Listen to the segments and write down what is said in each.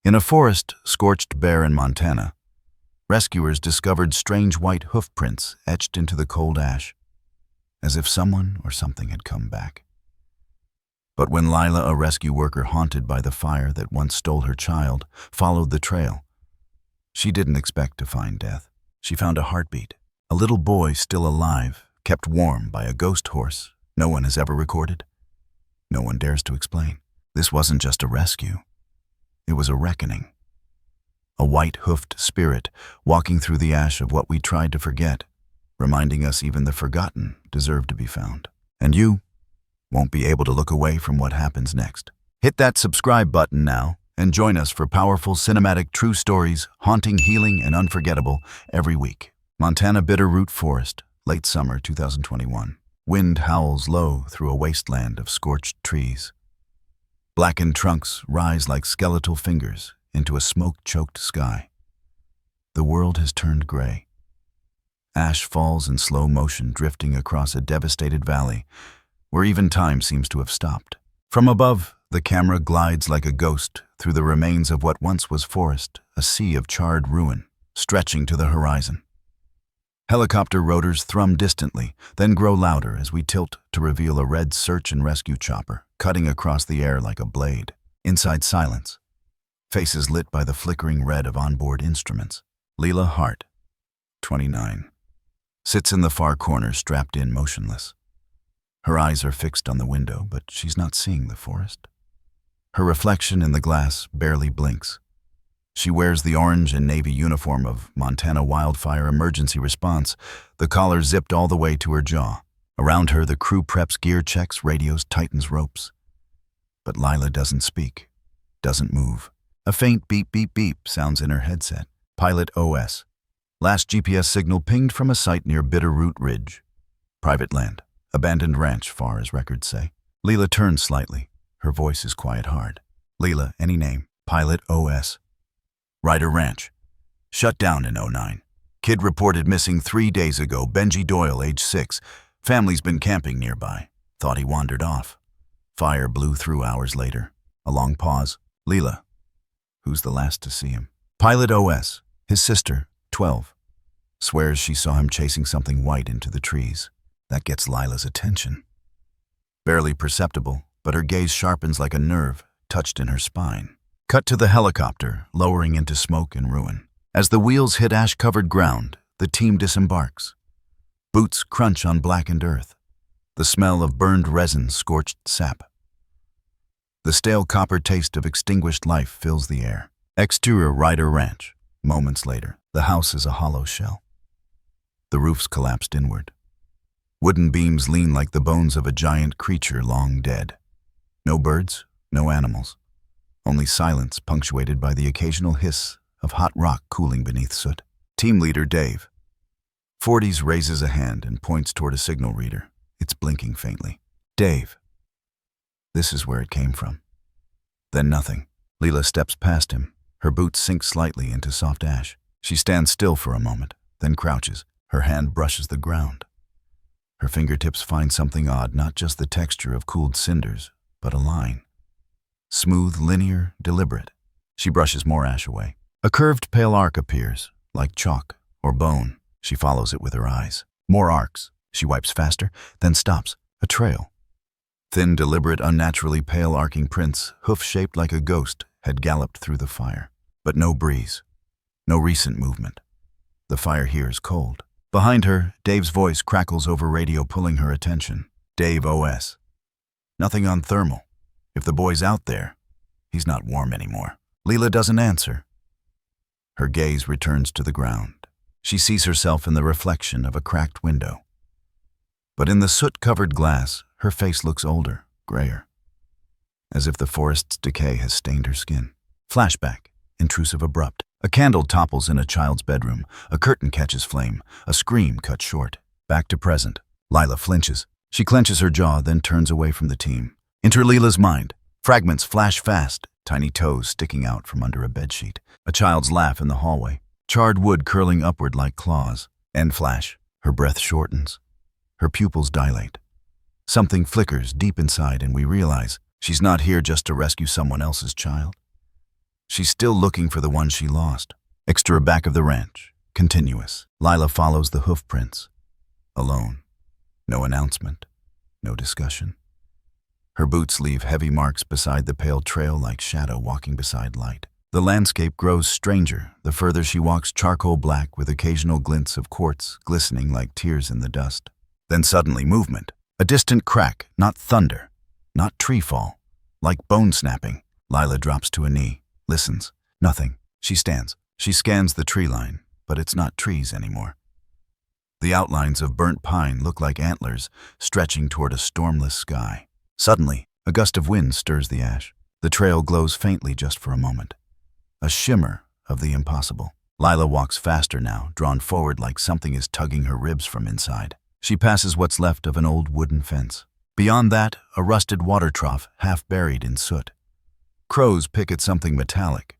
In a forest scorched bare in Montana, rescuers discovered strange white hoofprints etched into the cold ash, as if someone or something had come back. But when Lila, a rescue worker haunted by the fire that once stole her child, followed the trail, she didn't expect to find death. She found a heartbeat, a little boy still alive, kept warm by a ghost horse no one has ever recorded. No one dares to explain. This wasn't just a rescue. It was a reckoning. A white-hoofed spirit walking through the ash of what we tried to forget, reminding us even the forgotten deserve to be found. And you won't be able to look away from what happens next. Hit that subscribe button now and join us for powerful cinematic true stories, haunting, healing, and unforgettable every week. Montana Bitterroot Forest, late summer 2021. Wind howls low through a wasteland of scorched trees. Blackened trunks rise like skeletal fingers into a smoke-choked sky. The world has turned gray. Ash falls in slow motion, drifting across a devastated valley where even time seems to have stopped. From above, the camera glides like a ghost through the remains of what once was forest, a sea of charred ruin, stretching to the horizon. Helicopter rotors thrum distantly, then grow louder as we tilt to reveal a red search and rescue chopper, cutting across the air like a blade. Inside, silence. Faces lit by the flickering red of onboard instruments. Leela Hart, 29, sits in the far corner, strapped in, motionless. Her eyes are fixed on the window, but she's not seeing the forest. Her reflection in the glass barely blinks. She wears the orange and navy uniform of Montana Wildfire Emergency Response, the collar zipped all the way to her jaw. Around her, the crew preps gear checks, radios, tightens ropes. But Lila doesn't speak, doesn't move. A faint beep, beep, beep sounds in her headset. Pilot OS. Last GPS signal pinged from a site near Bitterroot Ridge. Private land. Abandoned ranch, far as records say. Leela turns slightly. Her voice is quiet hard. Leela, any name. Pilot OS. Ryder Ranch. Shut down in 09. Kid reported missing 3 days ago. Benji Doyle, age 6. Family's been camping nearby. Thought he wandered off. Fire blew through hours later. A long pause. Leela. Who's the last to see him? Pilot OS. His sister, 12. Swears she saw him chasing something white into the trees. That gets Lila's attention. Barely perceptible, but her gaze sharpens like a nerve touched in her spine. Cut to the helicopter, lowering into smoke and ruin. As the wheels hit ash-covered ground, the team disembarks. Boots crunch on blackened earth. The smell of burned resin, scorched sap. The stale copper taste of extinguished life fills the air. Exterior Ryder Ranch. Moments later, the house is a hollow shell. The roof's collapsed inward. Wooden beams lean like the bones of a giant creature long dead. No birds, no animals. Only silence punctuated by the occasional hiss of hot rock cooling beneath soot. Team leader Dave. 40s raises a hand and points toward a signal reader. It's blinking faintly. Dave. This is where it came from. Then nothing. Leela steps past him. Her boots sink slightly into soft ash. She stands still for a moment, then crouches. Her hand brushes the ground. Her fingertips find something odd, not just the texture of cooled cinders, but a line. Smooth, linear, deliberate. She brushes more ash away. A curved pale arc appears, like chalk or bone. She follows it with her eyes. More arcs. She wipes faster, then stops. A trail. Thin, deliberate, unnaturally pale arcing prints, hoof-shaped like a ghost, had galloped through the fire. But no breeze. No recent movement. The fire here is cold. Behind her, Dave's voice crackles over radio, pulling her attention. Dave OS. Nothing on thermal. If the boy's out there, he's not warm anymore. Leela doesn't answer. Her gaze returns to the ground. She sees herself in the reflection of a cracked window. But in the soot-covered glass, her face looks older, grayer. As if the forest's decay has stained her skin. Flashback. Intrusive, abrupt. A candle topples in a child's bedroom. A curtain catches flame. A scream cut short. Back to present. Lila flinches. She clenches her jaw, then turns away from the team. Enter Leela's mind. Fragments flash fast, tiny toes sticking out from under a bedsheet. A child's laugh in the hallway. Charred wood curling upward like claws. End flash. Her breath shortens. Her pupils dilate. Something flickers deep inside and we realize she's not here just to rescue someone else's child. She's still looking for the one she lost. Extra back of the ranch. Continuous. Lila follows the hoof prints. Alone. No announcement. No discussion. Her boots leave heavy marks beside the pale trail like shadow walking beside light. The landscape grows stranger the further she walks, charcoal black with occasional glints of quartz glistening like tears in the dust. Then suddenly movement. A distant crack, not thunder, not tree fall, like bone snapping. Lila drops to a knee, listens. Nothing. She stands. She scans the tree line, but it's not trees anymore. The outlines of burnt pine look like antlers stretching toward a stormless sky. Suddenly, a gust of wind stirs the ash. The trail glows faintly just for a moment. A shimmer of the impossible. Lila walks faster now, drawn forward like something is tugging her ribs from inside. She passes what's left of an old wooden fence. Beyond that, a rusted water trough half buried in soot. Crows pick at something metallic.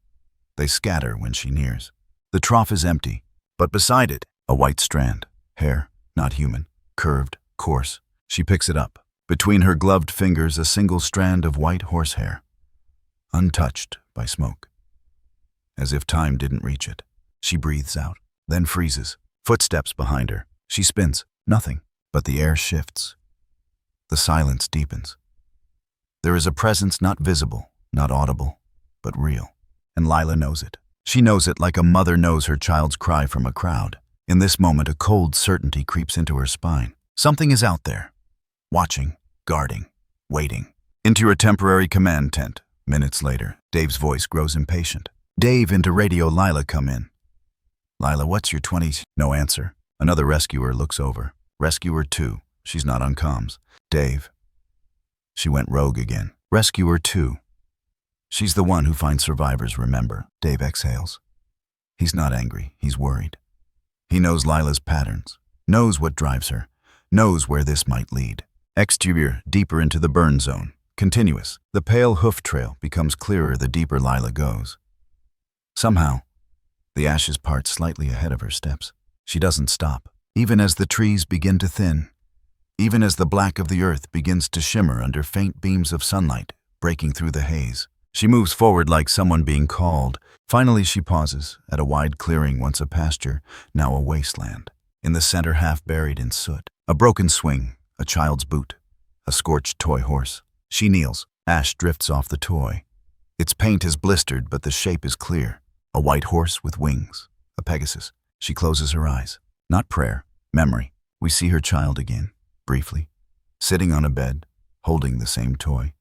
They scatter when she nears. The trough is empty, but beside it, a white strand. Hair, not human, curved, coarse. She picks it up. Between her gloved fingers, a single strand of white horsehair, untouched by smoke. As if time didn't reach it. She breathes out, then freezes. Footsteps behind her. She spins. Nothing. But the air shifts. The silence deepens. There is a presence not visible, not audible, but real. And Lila knows it. She knows it like a mother knows her child's cry from a crowd. In this moment, a cold certainty creeps into her spine. Something is out there. Watching, guarding, waiting. Into her temporary command tent. Minutes later, Dave's voice grows impatient. Dave, into radio. Lila, come in. Lila, what's your 20s? No answer. Another rescuer looks over. Rescuer 2. She's not on comms. Dave. She went rogue again. Rescuer 2. She's the one who finds survivors, remember. Dave exhales. He's not angry. He's worried. He knows Lila's patterns. Knows what drives her. Knows where this might lead. Exterior, deeper into the burn zone. Continuous. The pale hoof trail becomes clearer the deeper Lila goes. Somehow, the ashes part slightly ahead of her steps. She doesn't stop, even as the trees begin to thin, even as the black of the earth begins to shimmer under faint beams of sunlight breaking through the haze. She moves forward like someone being called. Finally, she pauses at a wide clearing, once a pasture, now a wasteland. In the center, half buried in soot, a broken swing, a child's boot, a scorched toy horse. She kneels. Ash drifts off the toy. Its paint is blistered, but the shape is clear. A white horse with wings, a Pegasus. She closes her eyes. Not prayer, memory. We see her child again, briefly, sitting on a bed, holding the same toy,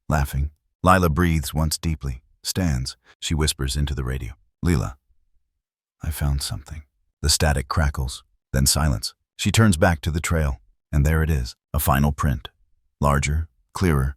laughing. Lila breathes once deeply, stands. She whispers into the radio. Lila, I found something. The static crackles, then silence. She turns back to the trail, and there it is, a final print. Larger, clearer,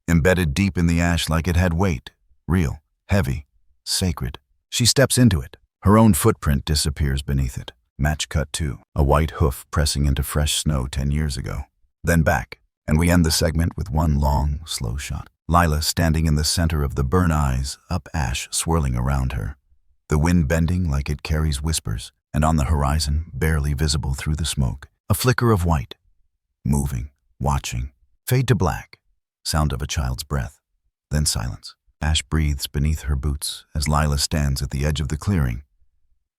embedded deep in the ash like it had weight, real, heavy, sacred. She steps into it. Her own footprint disappears beneath it. Match cut 2. A white hoof pressing into fresh snow 10 years ago. Then back, and we end the segment with one long, slow shot. Lila standing in the center of the burn eyes, up ash swirling around her. The wind bending like it carries whispers, and on the horizon, barely visible through the smoke, a flicker of white. Moving, watching, fade to black. Sound of a child's breath. Then silence. Ash breathes beneath her boots as Lila stands at the edge of the clearing,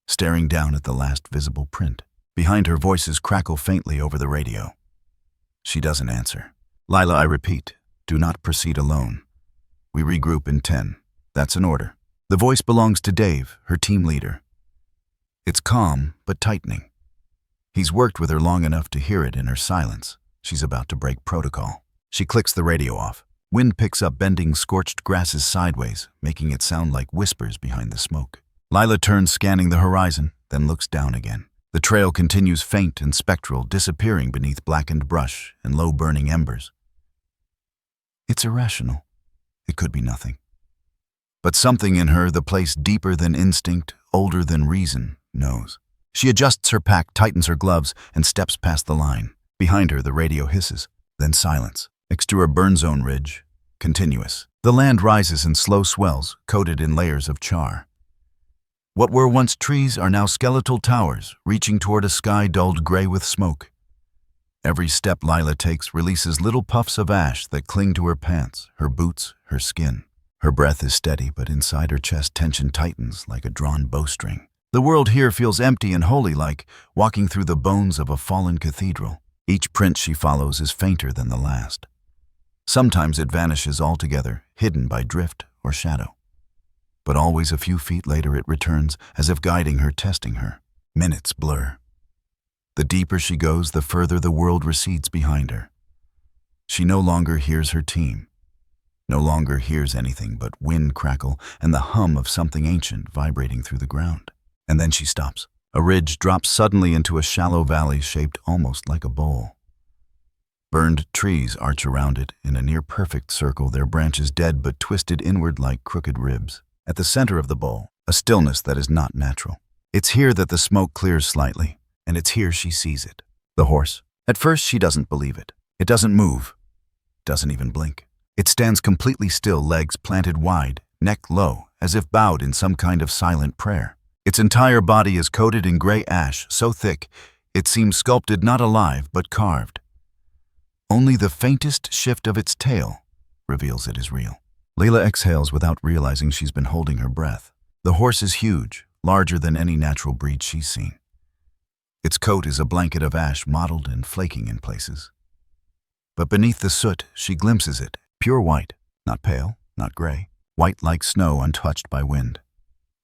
staring down at the last visible print. Behind her, voices crackle faintly over the radio. She doesn't answer. Lila, I repeat, do not proceed alone. We regroup in 10. That's an order. The voice belongs to Dave, her team leader. It's calm, but tightening. He's worked with her long enough to hear it in her silence. She's about to break protocol. She clicks the radio off. Wind picks up, bending scorched grasses sideways, making it sound like whispers behind the smoke. Lila turns, scanning the horizon, then looks down again. The trail continues faint and spectral, disappearing beneath blackened brush and low burning embers. It's irrational. It could be nothing. But something in her, the place deeper than instinct, older than reason, knows. She adjusts her pack, tightens her gloves, and steps past the line. Behind her, the radio hisses, then silence. Next to a burn zone ridge, continuous. The land rises in slow swells, coated in layers of char. What were once trees are now skeletal towers, reaching toward a sky dulled gray with smoke. Every step Lila takes releases little puffs of ash that cling to her pants, her boots, her skin. Her breath is steady, but inside her chest tension tightens like a drawn bowstring. The world here feels empty and holy, like walking through the bones of a fallen cathedral. Each print she follows is fainter than the last. Sometimes it vanishes altogether, hidden by drift or shadow. But always a few feet later it returns, as if guiding her, testing her. Minutes blur. The deeper she goes, the further the world recedes behind her. She no longer hears her team. No longer hears anything but wind crackle and the hum of something ancient vibrating through the ground. And then she stops. A ridge drops suddenly into a shallow valley shaped almost like a bowl. Burned trees arch around it in a near-perfect circle, their branches dead but twisted inward like crooked ribs. At the center of the bowl, a stillness that is not natural. It's here that the smoke clears slightly, and it's here she sees it. The horse. At first she doesn't believe it. It doesn't move. Doesn't even blink. It stands completely still, legs planted wide, neck low, as if bowed in some kind of silent prayer. Its entire body is coated in gray ash, so thick it seems sculpted, not alive, but carved. Only the faintest shift of its tail reveals it is real. Layla exhales without realizing she's been holding her breath. The horse is huge, larger than any natural breed she's seen. Its coat is a blanket of ash, mottled and flaking in places. But beneath the soot, she glimpses it, pure white, not pale, not gray, white like snow untouched by wind,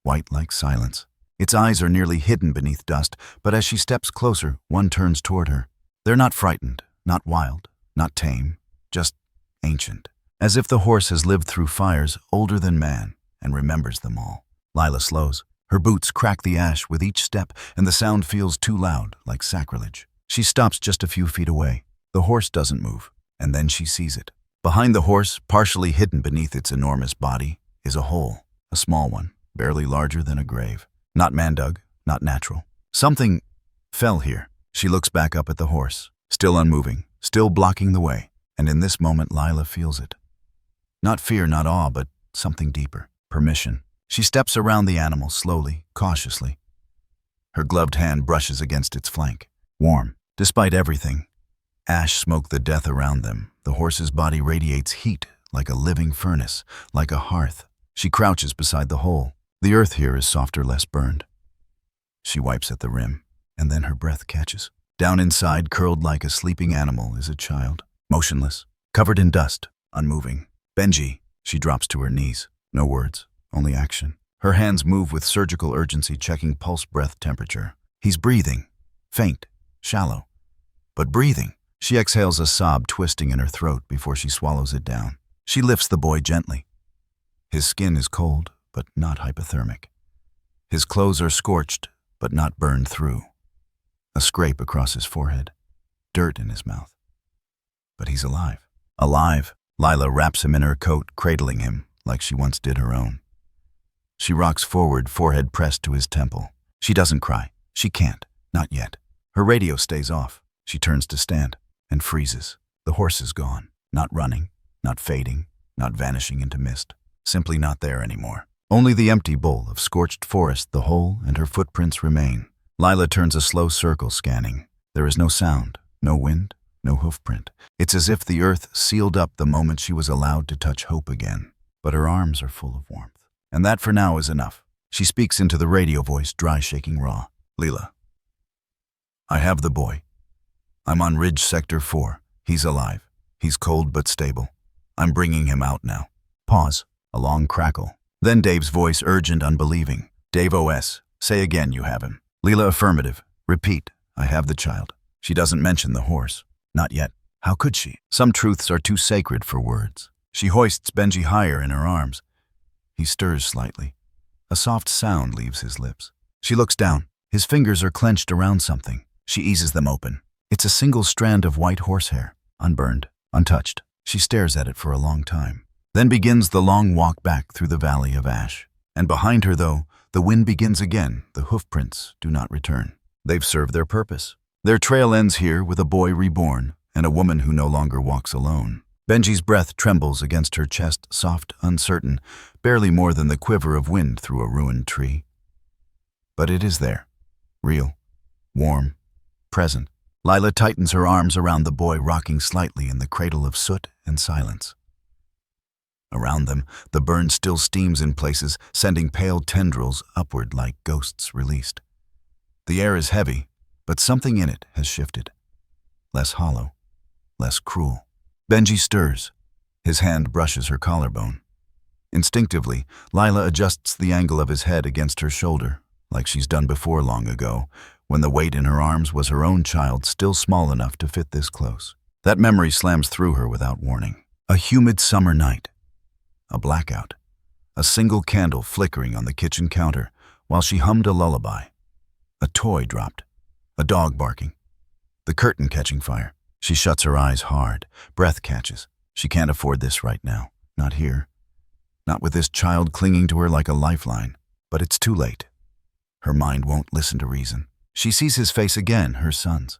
white like silence. Its eyes are nearly hidden beneath dust, but as she steps closer, one turns toward her. They're not frightened, not wild, not tame, just ancient. As if the horse has lived through fires older than man and remembers them all. Layla slows. Her boots crack the ash with each step, and the sound feels too loud, like sacrilege. She stops just a few feet away. The horse doesn't move, and then she sees it. Behind the horse, partially hidden beneath its enormous body, is a hole, a small one, barely larger than a grave. Not man-dug, not natural. Something fell here. She looks back up at the horse, still unmoving, still blocking the way, and in this moment Layla feels it. Not fear, not awe, but something deeper. Permission. She steps around the animal slowly, cautiously. Her gloved hand brushes against its flank. Warm. Despite everything, ash smoke the death around them. The horse's body radiates heat like a living furnace, like a hearth. She crouches beside the hole. The earth here is softer, less burned. She wipes at the rim, and then her breath catches. Down inside, curled like a sleeping animal, is a child. Motionless, covered in dust, unmoving. Benji. She drops to her knees. No words, only action. Her hands move with surgical urgency, checking pulse, breath, temperature. He's breathing. Faint, shallow, but breathing. She exhales, a sob twisting in her throat before she swallows it down. She lifts the boy gently. His skin is cold, but not hypothermic. His clothes are scorched, but not burned through. A scrape across his forehead. Dirt in his mouth. But he's alive. Alive. Layla wraps him in her coat, cradling him like she once did her own. She rocks forward, forehead pressed to his temple. She doesn't cry. She can't. Not yet. Her radio stays off. She turns to stand and freezes. The horse is gone. Not running, not fading, not vanishing into mist. Simply not there anymore. Only the empty bowl of scorched forest, the hole, and her footprints remain. Layla turns a slow circle, scanning. There is no sound, no wind, no hoofprint. It's as if the earth sealed up the moment she was allowed to touch hope again. But her arms are full of warmth. And that for now is enough. She speaks into the radio voice, dry, shaking, raw. Layla, I have the boy. I'm on Ridge Sector 4. He's alive. He's cold but stable. I'm bringing him out now. Pause. A long crackle. Then Dave's voice, urgent, unbelieving. Dave OS, say again you have him. Layla, affirmative. Repeat, I have the child. She doesn't mention the horse. Not yet. How could she? Some truths are too sacred for words. She hoists Benji higher in her arms. He stirs slightly. A soft sound leaves his lips. She looks down. His fingers are clenched around something. She eases them open. It's a single strand of white horsehair, unburned, untouched. She stares at it for a long time. Then begins the long walk back through the valley of ash. And behind her, though, the wind begins again. The hoofprints do not return. They've served their purpose. Their trail ends here with a boy reborn and a woman who no longer walks alone. Benji's breath trembles against her chest, soft, uncertain, barely more than the quiver of wind through a ruined tree. But it is there, real, warm, present. Layla tightens her arms around the boy, rocking slightly in the cradle of soot and silence. Around them, the burn still steams in places, sending pale tendrils upward like ghosts released. The air is heavy, but something in it has shifted. Less hollow, less cruel. Benji stirs. His hand brushes her collarbone. Instinctively, Lila adjusts the angle of his head against her shoulder, like she's done before long ago, when the weight in her arms was her own child, still small enough to fit this close. That memory slams through her without warning. A humid summer night. A blackout. A single candle flickering on the kitchen counter while she hummed a lullaby. A toy dropped. A dog barking. The curtain catching fire. She shuts her eyes hard. Breath catches. She can't afford this right now. Not here. Not with this child clinging to her like a lifeline. But it's too late. Her mind won't listen to reason. She sees his face again, her son's.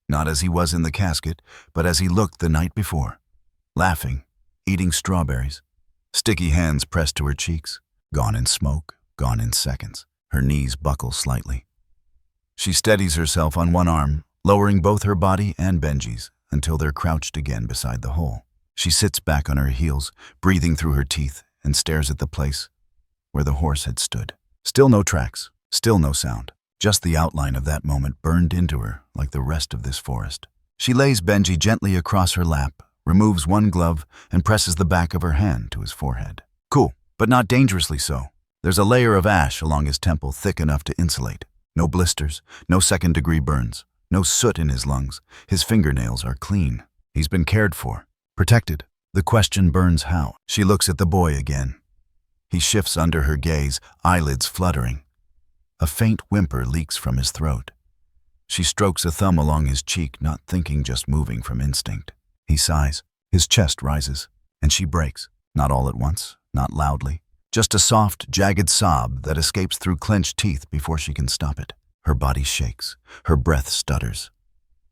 Not as he was in the casket, but as he looked the night before. Laughing, eating strawberries. Sticky hands pressed to her cheeks. Gone in smoke, gone in seconds. Her knees buckle slightly. She steadies herself on one arm, lowering both her body and Benji's until they're crouched again beside the hole. She sits back on her heels, breathing through her teeth, and stares at the place where the horse had stood. Still no tracks, still no sound. Just the outline of that moment burned into her like the rest of this forest. She lays Benji gently across her lap, removes one glove, and presses the back of her hand to his forehead. Cool, but not dangerously so. There's a layer of ash along his temple thick enough to insulate. No blisters, no second-degree burns, no soot in his lungs. His fingernails are clean. He's been cared for, protected. The question burns how. She looks at the boy again. He shifts under her gaze, eyelids fluttering. A faint whimper leaks from his throat. She strokes a thumb along his cheek, not thinking, just moving from instinct. He sighs. His chest rises, and she breaks. Not all at once, not loudly. Just a soft, jagged sob that escapes through clenched teeth before she can stop it. Her body shakes. Her breath stutters.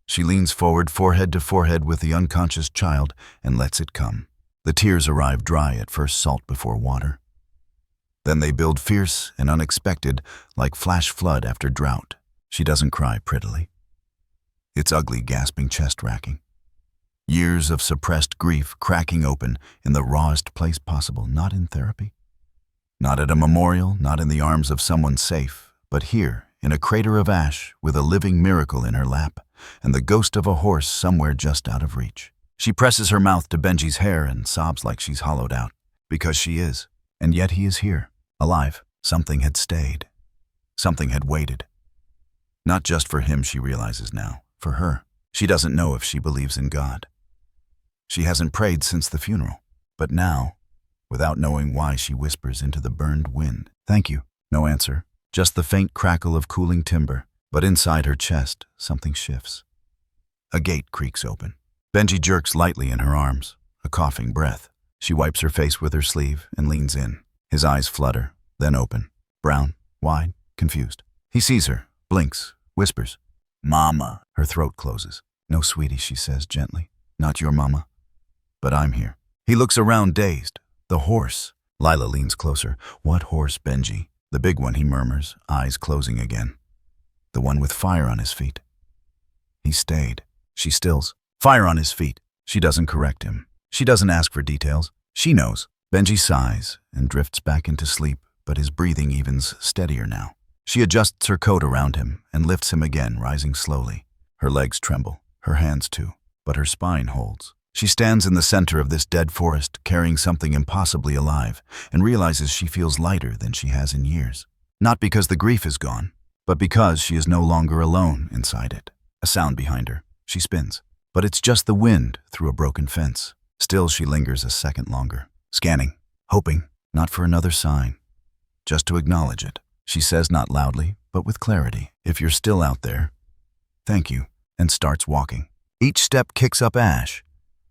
She leans forward, forehead to forehead with the unconscious child, and lets it come. The tears arrive dry at first, salt before water. Then they build fierce and unexpected, like flash flood after drought. She doesn't cry prettily. It's ugly, gasping, chest-racking. Years of suppressed grief cracking open in the rawest place possible, not in therapy. Not at a memorial, not in the arms of someone safe, but here, in a crater of ash, with a living miracle in her lap, and the ghost of a horse somewhere just out of reach. She presses her mouth to Benji's hair and sobs like she's hollowed out. Because she is. And yet he is here, alive. Something had stayed. Something had waited. Not just for him, she realizes now. For her. She doesn't know if she believes in God. She hasn't prayed since the funeral. But now, without knowing why, she whispers into the burned wind. Thank you. No answer. Just the faint crackle of cooling timber. But inside her chest, something shifts. A gate creaks open. Benji jerks lightly in her arms. A coughing breath. She wipes her face with her sleeve and leans in. His eyes flutter, then open. Brown, wide, confused. He sees her, blinks, whispers. Mama. Her throat closes. No, sweetie, she says gently. Not your mama. But I'm here. He looks around, dazed. The horse. Lila leans closer. What horse, Benji? The big one, he murmurs, eyes closing again. The one with fire on his feet. He stayed. She stills. Fire on his feet. She doesn't correct him. She doesn't ask for details. She knows. Benji sighs and drifts back into sleep, but his breathing evens steadier now. She adjusts her coat around him and lifts him again, rising slowly. Her legs tremble, her hands too, but her spine holds. She stands in the center of this dead forest, carrying something impossibly alive, and realizes she feels lighter than she has in years. Not because the grief is gone, but because she is no longer alone inside it. A sound behind her. She spins. But it's just the wind through a broken fence. Still, she lingers a second longer, scanning, hoping, not for another sign, just to acknowledge it. She says not loudly, but with clarity, if you're still out there, thank you, and starts walking. Each step kicks up ash,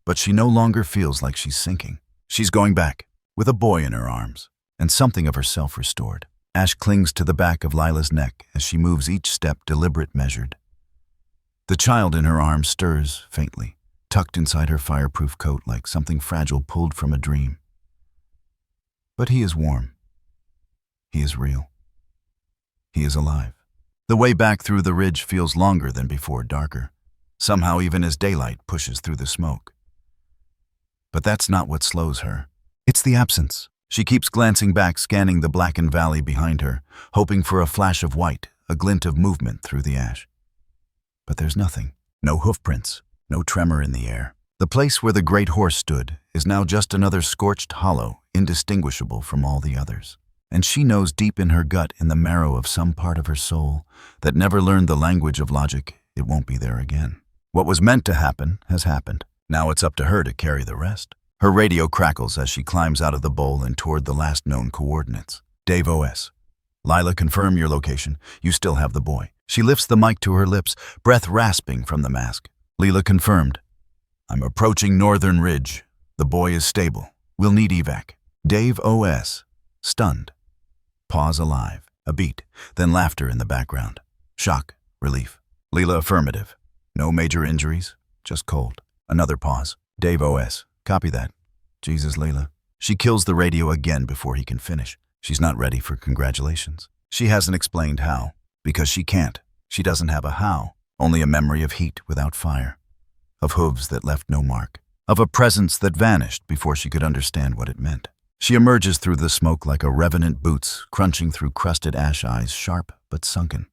but she no longer feels like she's sinking. She's going back, with a boy in her arms, and something of herself restored. Ash clings to the back of Lila's neck as she moves each step deliberate, measured. The child in her arms stirs faintly, tucked inside her fireproof coat like something fragile pulled from a dream. But he is warm. He is real. He is alive. The way back through the ridge feels longer than before, darker, somehow even as daylight pushes through the smoke. But that's not what slows her. It's the absence. She keeps glancing back, scanning the blackened valley behind her, hoping for a flash of white, a glint of movement through the ash. But there's nothing. No hoofprints, no tremor in the air. The place where the great horse stood is now just another scorched hollow, indistinguishable from all the others. And she knows deep in her gut, in the marrow of some part of her soul that never learned the language of logic, it won't be there again. What was meant to happen has happened. Now it's up to her to carry the rest. Her radio crackles as she climbs out of the bowl and toward the last known coordinates. Dave OS. Lila, confirm your location. You still have the boy. She lifts the mic to her lips, breath rasping from the mask. Lila, confirmed. I'm approaching Northern Ridge. The boy is stable. We'll need evac. Dave OS. Stunned. Pause, alive. A beat, then laughter in the background. Shock, relief. Lila, affirmative. No major injuries, just cold. Another pause. Dave OS. Copy that. Jesus, Lila. She kills the radio again before he can finish. She's not ready for congratulations. She hasn't explained how, because she can't. She doesn't have a how, only a memory of heat without fire, of hooves that left no mark, of a presence that vanished before she could understand what it meant. She emerges through the smoke like a revenant boots, crunching through crusted ash, eyes sharp but sunken.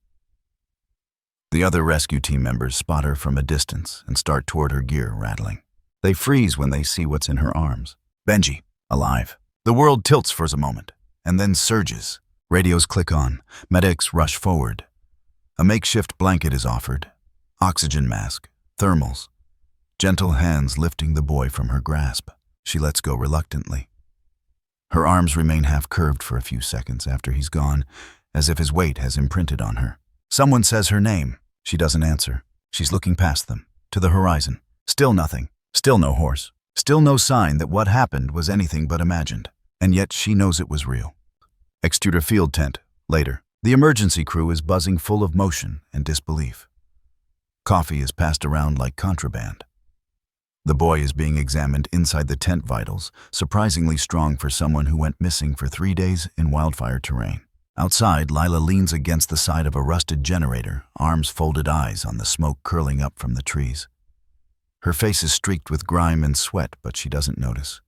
The other rescue team members spot her from a distance and start toward her gear, rattling. They freeze when they see what's in her arms. Benji, alive. The world tilts for a moment, and then surges. Radios click on. Medics rush forward. A makeshift blanket is offered. Oxygen mask. Thermals. Gentle hands lifting the boy from her grasp. She lets go reluctantly. Her arms remain half-curved for a few seconds after he's gone, as if his weight has imprinted on her. Someone says her name. She doesn't answer. She's looking past them, to the horizon. Still nothing. Still no horse. Still no sign that what happened was anything but imagined. And yet she knows it was real. Exeter field tent. Later. The emergency crew is buzzing, full of motion and disbelief. Coffee is passed around like contraband. The boy is being examined inside the tent vitals, surprisingly strong for someone who went missing for 3 days in wildfire terrain. Outside, Lila leans against the side of a rusted generator, arms folded, eyes on the smoke curling up from the trees. Her face is streaked with grime and sweat, but she doesn't notice.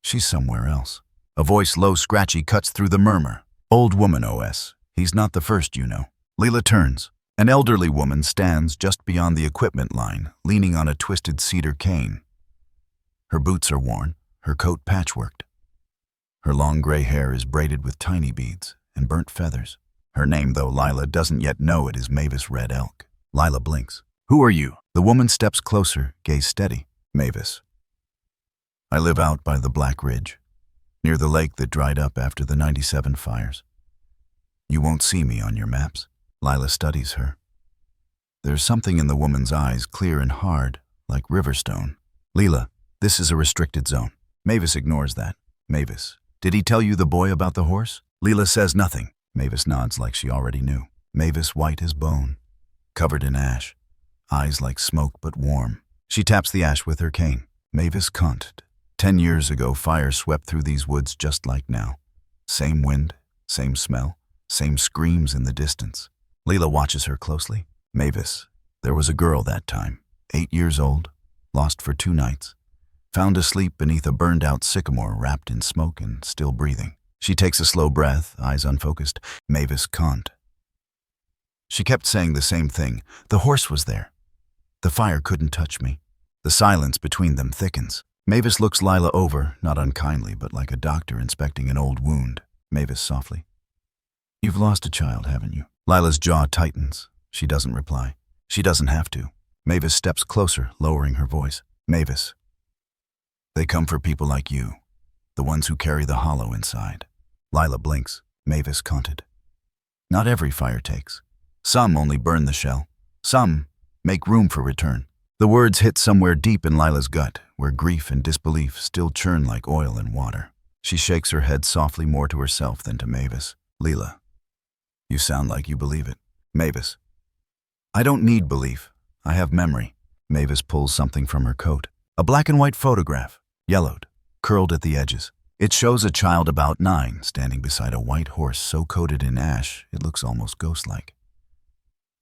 She's somewhere else. A voice, low, scratchy, cuts through the murmur. Old woman OS. He's not the first, you know. Lila turns. An elderly woman stands just beyond the equipment line, leaning on a twisted cedar cane. Her boots are worn, her coat patchworked. Her long gray hair is braided with tiny beads and burnt feathers. Her name, though Lila doesn't yet know it, is Mavis Red Elk. Lila blinks. Who are you? The woman steps closer, gaze steady. Mavis. I live out by the Black Ridge, near the lake that dried up after the '97 fires. You won't see me on your maps. Lila studies her. There's something in the woman's eyes, clear and hard, like riverstone. Lila, this is a restricted zone. Mavis ignores that. Mavis, did he tell you the boy about the horse? Lila says nothing. Mavis nods like she already knew. Mavis, white as bone, covered in ash, eyes like smoke but warm. She taps the ash with her cane. Mavis can't. 10 years ago, fire swept through these woods just like now. Same wind, same smell, same screams in the distance. Lila watches her closely. Mavis, there was a girl that time, 8 years old, lost for 2 nights, found asleep beneath a burned-out sycamore wrapped in smoke and still breathing. She takes a slow breath, eyes unfocused. Mavis can't. She kept saying the same thing. The horse was there. The fire couldn't touch me. The silence between them thickens. Mavis looks Lila over, not unkindly, but like a doctor inspecting an old wound. Mavis softly. You've lost a child, haven't you? Lila's jaw tightens. She doesn't reply. She doesn't have to. Mavis steps closer, lowering her voice. Mavis. They come for people like you, the ones who carry the hollow inside. Lila blinks. Mavis counted. Not every fire takes. Some only burn the shell. Some make room for return. The words hit somewhere deep in Lila's gut, where grief and disbelief still churn like oil in water. She shakes her head softly, more to herself than to Mavis. Lila, you sound like you believe it. Mavis. I don't need belief. I have memory. Mavis pulls something from her coat. A black and white photograph, yellowed, curled at the edges. It shows a child about 9 standing beside a white horse so coated in ash it looks almost ghost-like.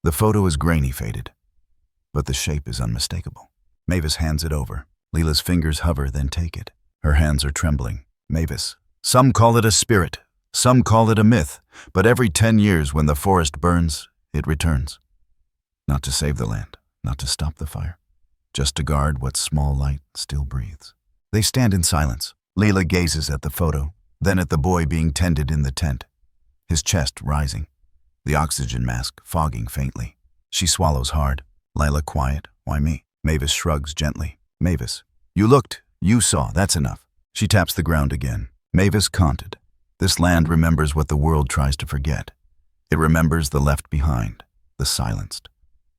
The photo is grainy, faded, but the shape is unmistakable. Mavis hands it over. Lila's fingers hover, then take it. Her hands are trembling. Mavis. Some call it a spirit, some call it a myth, but every 10 years when the forest burns, it returns. Not to save the land, not to stop the fire, just to guard what small light still breathes. They stand in silence. Leela gazes at the photo, then at the boy being tended in the tent, his chest rising, the oxygen mask fogging faintly. She swallows hard. Lila quiet. Why me? Mavis shrugs gently. Mavis. You looked. You saw. That's enough. She taps the ground again. Mavis canted. This land remembers what the world tries to forget. It remembers the left behind, the silenced,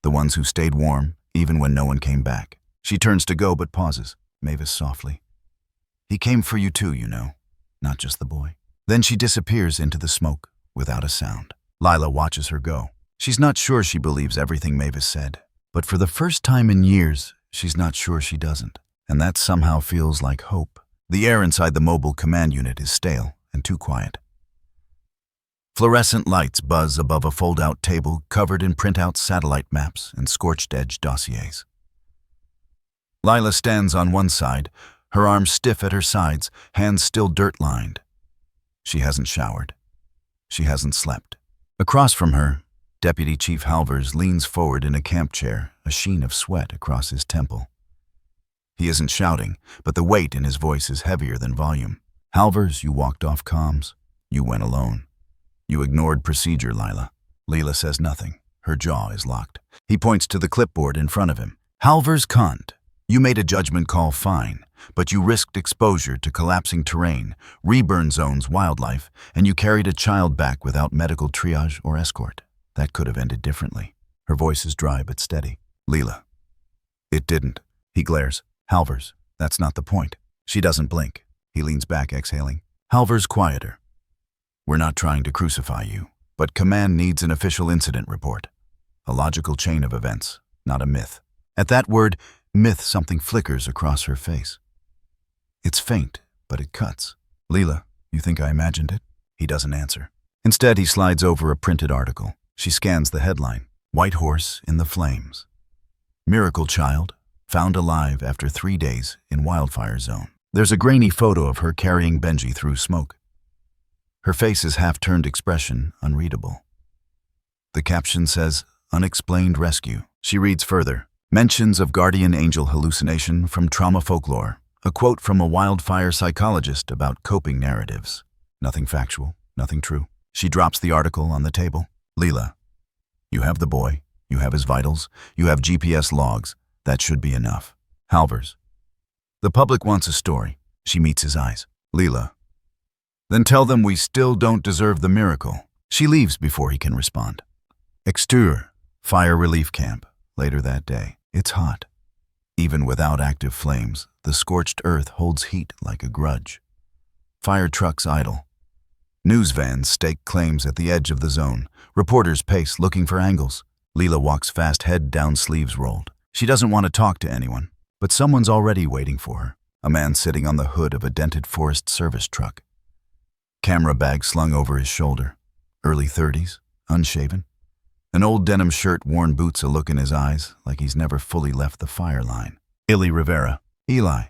the ones who stayed warm even when no one came back. She turns to go but pauses. Mavis softly. He came for you too, you know, not just the boy. Then she disappears into the smoke without a sound. Lila watches her go. She's not sure she believes everything Mavis said, but for the first time in years, she's not sure she doesn't. And that somehow feels like hope. The air inside the mobile command unit is stale and too quiet. Fluorescent lights buzz above a fold-out table covered in printout satellite maps and scorched-edge dossiers. Lila stands on one side, her arms stiff at her sides, hands still dirt-lined. She hasn't showered. She hasn't slept. Across from her, Deputy Chief Halvers leans forward in a camp chair, a sheen of sweat across his temple. He isn't shouting, but the weight in his voice is heavier than volume. Halvers, you walked off comms. You went alone. You ignored procedure, Lila. Leela says nothing. Her jaw is locked. He points to the clipboard in front of him. Halvers can't. You made a judgment call fine, but you risked exposure to collapsing terrain, reburn zones, wildlife, and you carried a child back without medical triage or escort. That could have ended differently. Her voice is dry but steady. Leela. It didn't. He glares. Halvers, that's not the point. She doesn't blink. He leans back, exhaling. Halvers quieter. We're not trying to crucify you, but command needs an official incident report. A logical chain of events, not a myth. At that word, myth, something flickers across her face. It's faint, but it cuts. Leela, you think I imagined it? He doesn't answer. Instead, he slides over a printed article. She scans the headline. White horse in the flames. Miracle child, found alive after 3 days in wildfire zone. There's a grainy photo of her carrying Benji through smoke. Her face's half-turned expression unreadable. The caption says, Unexplained rescue. She reads further. Mentions of guardian angel hallucination from trauma folklore. A quote from a wildfire psychologist about coping narratives. Nothing factual, nothing true. She drops the article on the table. Leela, you have the boy, you have his vitals, you have GPS logs. That should be enough. Halvers. The public wants a story. She meets his eyes. Leela. Then tell them we still don't deserve the miracle. She leaves before he can respond. Exterior, fire relief camp. Later that day. It's hot. Even without active flames, the scorched earth holds heat like a grudge. Fire trucks idle. News vans stake claims at the edge of the zone. Reporters pace looking for angles. Leela walks fast, head down, sleeves rolled. She doesn't want to talk to anyone, but someone's already waiting for her. A man sitting on the hood of a dented Forest Service truck. Camera bag slung over his shoulder. Early 30s, unshaven. An old denim shirt, worn boots, a look in his eyes like he's never fully left the fire line. Illy Rivera. Eli.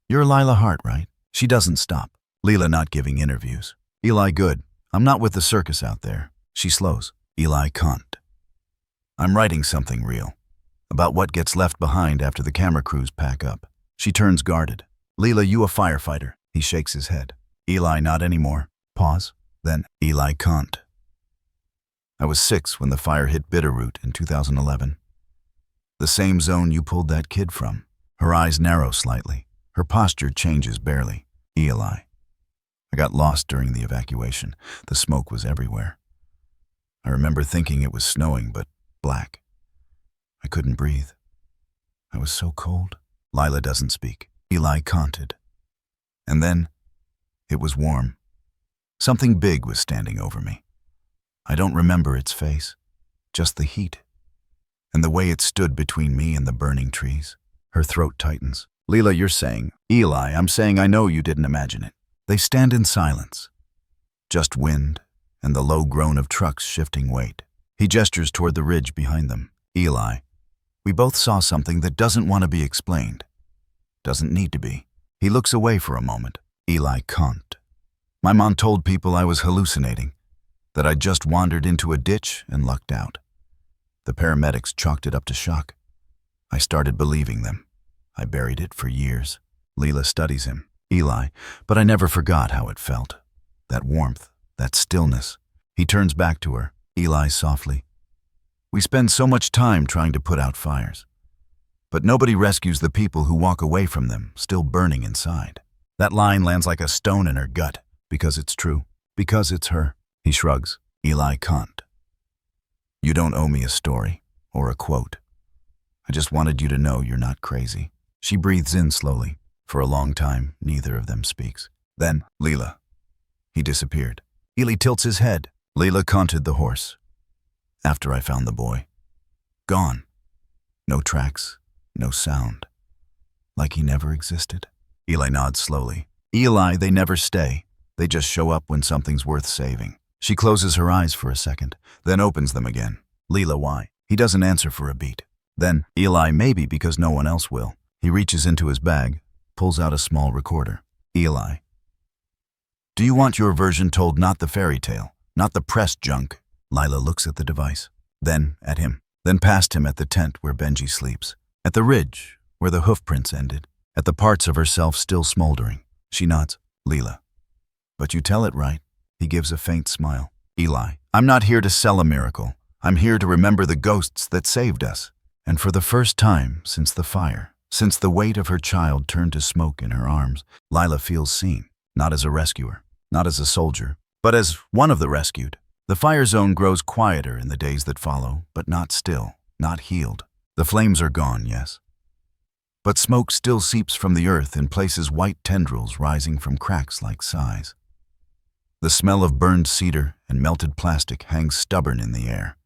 You're Lila Hart, right? She doesn't stop. Leela not giving interviews. Eli, good. I'm not with the circus out there. She slows. Eli can't. I'm writing something real. About what gets left behind after the camera crews pack up. She turns guarded. Leela, you a firefighter. He shakes his head. Eli, not anymore. Pause. Then, Eli can't. I was 6 when the fire hit Bitterroot in 2011. The same zone you pulled that kid from. Her eyes narrow slightly. Her posture changes barely. Eli. I got lost during the evacuation. The smoke was everywhere. I remember thinking it was snowing, but black. I couldn't breathe. I was so cold. Lila doesn't speak. Eli canted. And then, it was warm. Something big was standing over me. I don't remember its face, just the heat, and the way it stood between me and the burning trees. Her throat tightens. Leela, you're saying. Eli, I'm saying I know you didn't imagine it. They stand in silence. Just wind and the low groan of trucks shifting weight. He gestures toward the ridge behind them. Eli, we both saw something that doesn't want to be explained. Doesn't need to be. He looks away for a moment. Eli can't. My mom told people I was hallucinating, that I just wandered into a ditch and lucked out. The paramedics chalked it up to shock. I started believing them. I buried it for years. Leela studies him, Eli, but I never forgot how it felt. That warmth, that stillness. He turns back to her, Eli softly. We spend so much time trying to put out fires, but nobody rescues the people who walk away from them, still burning inside. That line lands like a stone in her gut, because it's true, because it's her. He shrugs. Eli can't. You don't owe me a story or a quote. I just wanted you to know you're not crazy. She breathes in slowly. For a long time, neither of them speaks. Then, Leela. He disappeared. Eli tilts his head. Leela canted the horse. After I found the boy. Gone. No tracks, no sound. Like he never existed. Eli nods slowly. Eli, they never stay. They just show up when something's worth saving. She closes her eyes for a second, then opens them again. Leela, why? He doesn't answer for a beat. Then, Eli, maybe because no one else will. He reaches into his bag, pulls out a small recorder. Eli. Do you want your version told, not the fairy tale, not the pressed junk? Lila looks at the device, then at him, then past him at the tent where Benji sleeps, at the ridge where the hoofprints ended, at the parts of herself still smoldering. She nods. Leela. But you tell it right. He gives a faint smile. Eli, I'm not here to sell a miracle. I'm here to remember the ghosts that saved us. And for the first time since the fire, since the weight of her child turned to smoke in her arms, Lila feels seen, not as a rescuer, not as a soldier, but as one of the rescued. The fire zone grows quieter in the days that follow, but not still, not healed. The flames are gone, yes. But smoke still seeps from the earth in places, white tendrils rising from cracks like sighs. The smell of burned cedar and melted plastic hangs stubborn in the air.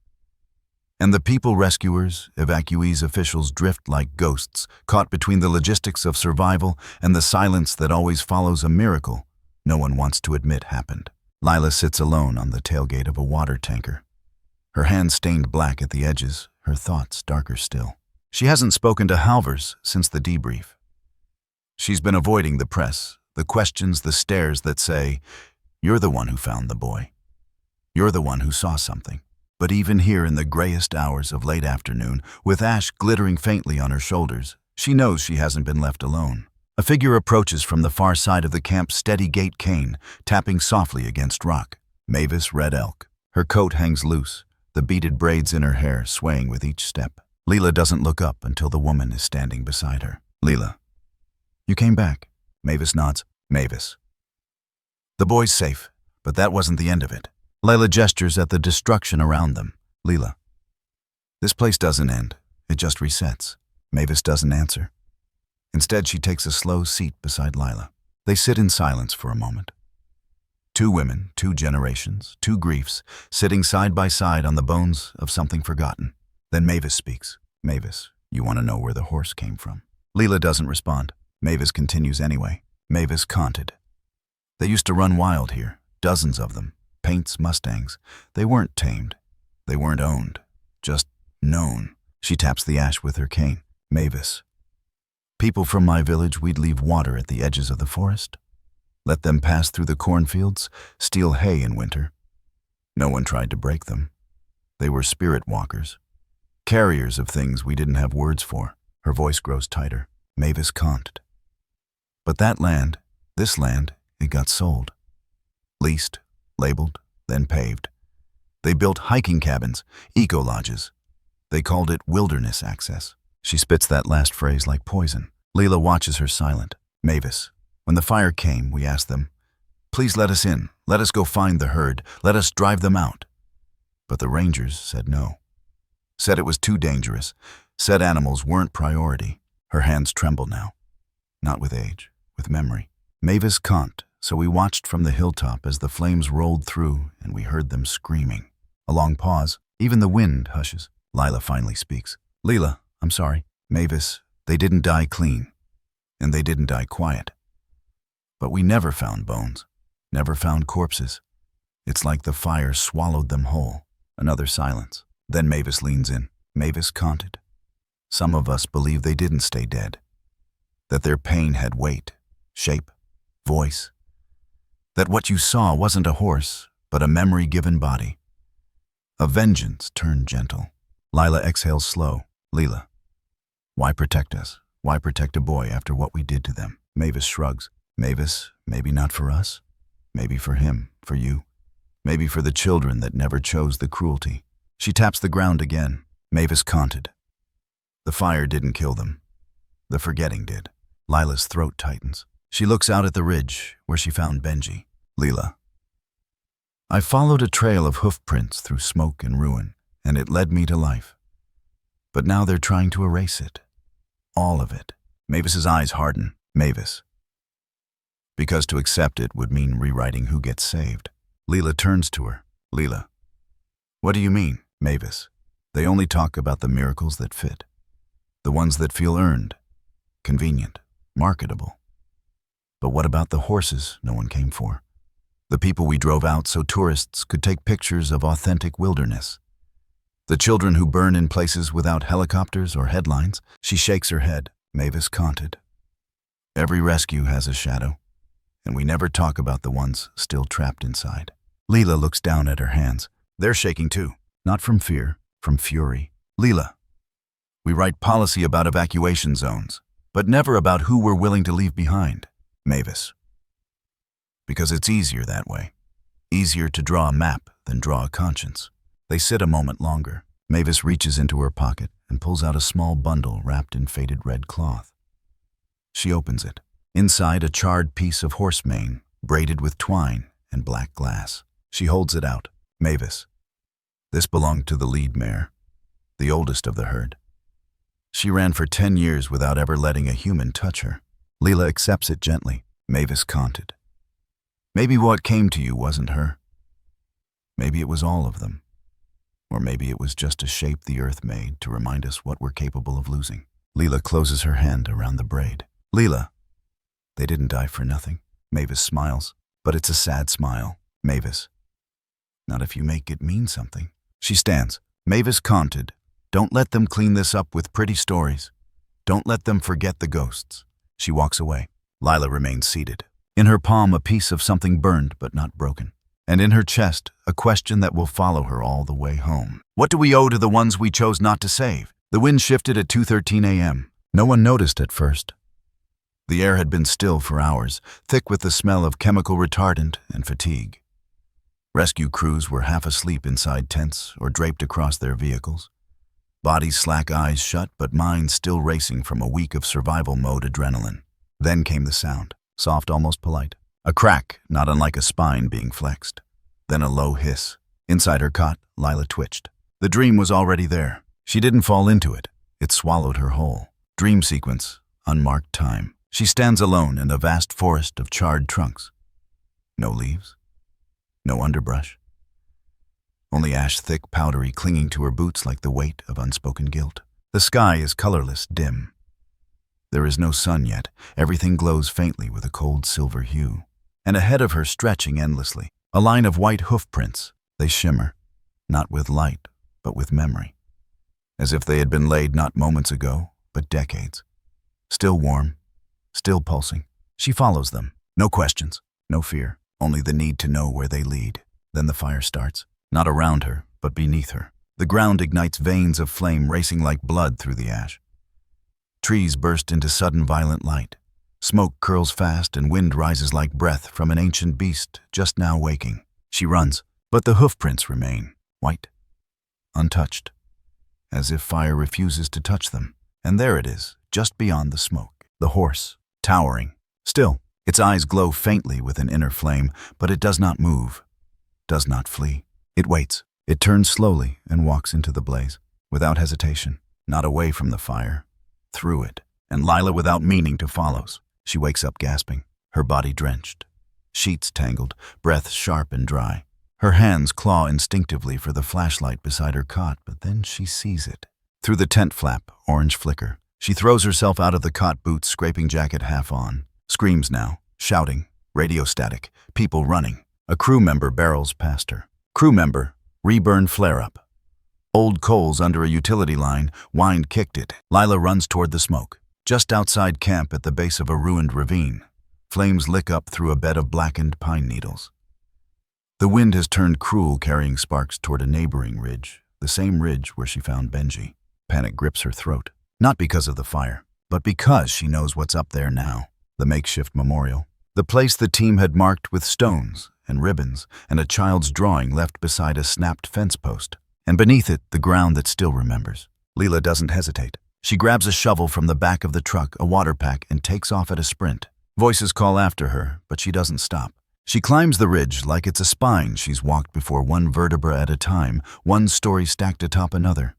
And the people, rescuers, evacuees, officials drift like ghosts, caught between the logistics of survival and the silence that always follows a miracle no one wants to admit happened. Lila sits alone on the tailgate of a water tanker. Her hands stained black at the edges, her thoughts darker still. She hasn't spoken to Halvers since the debrief. She's been avoiding the press, the questions, the stares that say, you're the one who found the boy. You're the one who saw something. But even here in the grayest hours of late afternoon, with ash glittering faintly on her shoulders, she knows she hasn't been left alone. A figure approaches from the far side of the camp's steady gate cane, tapping softly against rock. Mavis Red Elk. Her coat hangs loose, the beaded braids in her hair swaying with each step. Leela doesn't look up until the woman is standing beside her. Leela. You came back. Mavis nods. Mavis. The boy's safe, but that wasn't the end of it. Leela gestures at the destruction around them. Leela. This place doesn't end. It just resets. Mavis doesn't answer. Instead, she takes a slow seat beside Lila. They sit in silence for a moment. Two women, two generations, two griefs, sitting side by side on the bones of something forgotten. Then Mavis speaks. Mavis, you want to know where the horse came from? Leela doesn't respond. Mavis continues anyway. Mavis canted. They used to run wild here, dozens of them. Paints, mustangs. They weren't tamed. They weren't owned. Just known. She taps the ash with her cane. Mavis. People from my village, we'd leave water at the edges of the forest. Let them pass through the cornfields, steal hay in winter. No one tried to break them. They were spirit walkers. Carriers of things we didn't have words for. Her voice grows tighter. Mavis canted. But that land, this land, it got sold. Leased, labeled, then paved. They built hiking cabins, eco-lodges. They called it wilderness access. She spits that last phrase like poison. Leela watches her silent. Mavis, when the fire came, we asked them, please let us in. Let us go find the herd. Let us drive them out. But the rangers said no. Said it was too dangerous. Said animals weren't priority. Her hands tremble now. Not with age, with memory. Mavis can't, so we watched from the hilltop as the flames rolled through and we heard them screaming. A long pause. Even the wind hushes. Lila finally speaks. Leela, I'm sorry. Mavis, they didn't die clean. And they didn't die quiet. But we never found bones. Never found corpses. It's like the fire swallowed them whole. Another silence. Then Mavis leans in. Mavis canted. Some of us believe they didn't stay dead. That their pain had weight, shape, voice. That what you saw wasn't a horse, but a memory-given body. A vengeance turned gentle. Lila exhales slow. Leela, why protect us? Why protect a boy after what we did to them? Mavis shrugs. Mavis, maybe not for us. Maybe for him, for you. Maybe for the children that never chose the cruelty. She taps the ground again. Mavis canted. The fire didn't kill them. The forgetting did. Lila's throat tightens. She looks out at the ridge where she found Benji. Leela. I followed a trail of hoofprints through smoke and ruin, and it led me to life. But now they're trying to erase it. All of it. Mavis's eyes harden. Mavis. Because to accept it would mean rewriting who gets saved. Leela turns to her. Leela. What do you mean, Mavis? They only talk about the miracles that fit. The ones that feel earned, convenient, marketable. But what about the horses no one came for? The people we drove out so tourists could take pictures of authentic wilderness. The children who burn in places without helicopters or headlines. She shakes her head. Mavis canted. Every rescue has a shadow, and we never talk about the ones still trapped inside. Leela looks down at her hands. They're shaking too, not from fear, from fury. Leela. We write policy about evacuation zones, but never about who we're willing to leave behind. Mavis. Because it's easier that way. Easier to draw a map than draw a conscience. They sit a moment longer. Mavis reaches into her pocket and pulls out a small bundle wrapped in faded red cloth. She opens it. Inside, a charred piece of horse mane, braided with twine and black glass. She holds it out. Mavis. This belonged to the lead mare, the oldest of the herd. She ran for 10 years without ever letting a human touch her. Leela accepts it gently. Mavis canted. Maybe what came to you wasn't her. Maybe it was all of them. Or maybe it was just a shape the earth made to remind us what we're capable of losing. Leela closes her hand around the braid. Leela. They didn't die for nothing. Mavis smiles, but it's a sad smile. Mavis. Not if you make it mean something. She stands. Mavis canted. Don't let them clean this up with pretty stories. Don't let them forget the ghosts. She walks away. Lila remains seated. In her palm, a piece of something burned but not broken. And in her chest, a question that will follow her all the way home. What do we owe to the ones we chose not to save? The wind shifted at 2:13 a.m. No one noticed at first. The air had been still for hours, thick with the smell of chemical retardant and fatigue. Rescue crews were half asleep inside tents or draped across their vehicles. Bodies slack, eyes shut, but minds still racing from a week of survival mode adrenaline. Then came the sound, soft, almost polite. A crack, not unlike a spine being flexed. Then a low hiss. Inside her cot, Lila twitched. The dream was already there. She didn't fall into it. It swallowed her whole. Dream sequence, unmarked time. She stands alone in a vast forest of charred trunks. No leaves. No underbrush. Only ash thick, powdery, clinging to her boots like the weight of unspoken guilt. The sky is colorless, dim. There is no sun yet. Everything glows faintly with a cold silver hue. And ahead of her, stretching endlessly, a line of white hoofprints. They shimmer, not with light, but with memory. As if they had been laid not moments ago, but decades. Still warm, still pulsing. She follows them. No questions, no fear, only the need to know where they lead. Then the fire starts, not around her, but beneath her. The ground ignites, veins of flame racing like blood through the ash. Trees burst into sudden violent light. Smoke curls fast and wind rises like breath from an ancient beast just now waking. She runs, but the hoofprints remain, white, untouched, as if fire refuses to touch them. And there it is, just beyond the smoke. The horse, towering. Still, its eyes glow faintly with an inner flame, but it does not move, does not flee. It waits. It turns slowly and walks into the blaze, without hesitation, not away from the fire, through it. And Lila, without meaning to, follows. She wakes up gasping, her body drenched. Sheets tangled, breath sharp and dry. Her hands claw instinctively for the flashlight beside her cot, but then she sees it. Through the tent flap, orange flicker. She throws herself out of the cot, boots, scraping jacket half on. Screams now, shouting, radio static, people running. A crew member barrels past her. Crew member, reburn flare-up. Old coals under a utility line, wind kicked it. Lila runs toward the smoke. Just outside camp at the base of a ruined ravine. Flames lick up through a bed of blackened pine needles. The wind has turned cruel, carrying sparks toward a neighboring ridge, the same ridge where she found Benji. Panic grips her throat, not because of the fire, but because she knows what's up there now. The makeshift memorial. The place the team had marked with stones and ribbons and a child's drawing left beside a snapped fence post. And beneath it, the ground that still remembers. Leela doesn't hesitate. She grabs a shovel from the back of the truck, a water pack, and takes off at a sprint. Voices call after her, but she doesn't stop. She climbs the ridge like it's a spine she's walked before, one vertebra at a time, one story stacked atop another.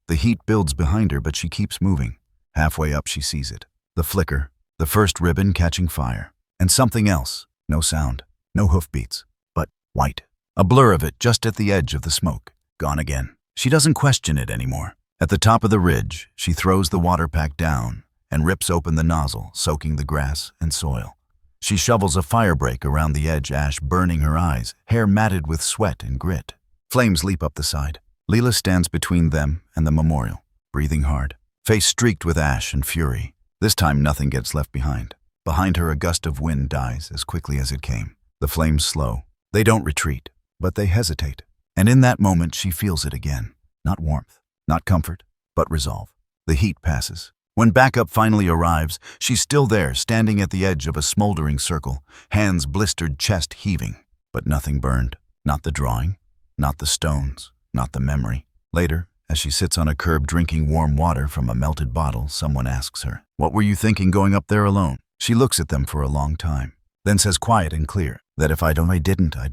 The heat builds behind her, but she keeps moving. Halfway up, she sees it. The flicker, the first ribbon catching fire. And something else. No sound, no hoofbeats, but white. A blur of it just at the edge of the smoke. Gone again. She doesn't question it anymore. At the top of the ridge, she throws the water pack down and rips open the nozzle, soaking the grass and soil. She shovels a fire break around the edge, ash burning her eyes, hair matted with sweat and grit. Flames leap up the side. Leela stands between them and the memorial, breathing hard, face streaked with ash and fury. This time nothing gets left behind. Behind her, a gust of wind dies as quickly as it came. The flames slow. They don't retreat, but they hesitate. And in that moment, she feels it again. Not warmth, not comfort, but resolve. The heat passes. When backup finally arrives, she's still there, standing at the edge of a smoldering circle, hands blistered, chest heaving. But nothing burned. Not the drawing, not the stones, not the memory. Later, as she sits on a curb drinking warm water from a melted bottle, someone asks her, "What were you thinking going up there alone?" She looks at them for a long time, then says quiet and clear that if I'd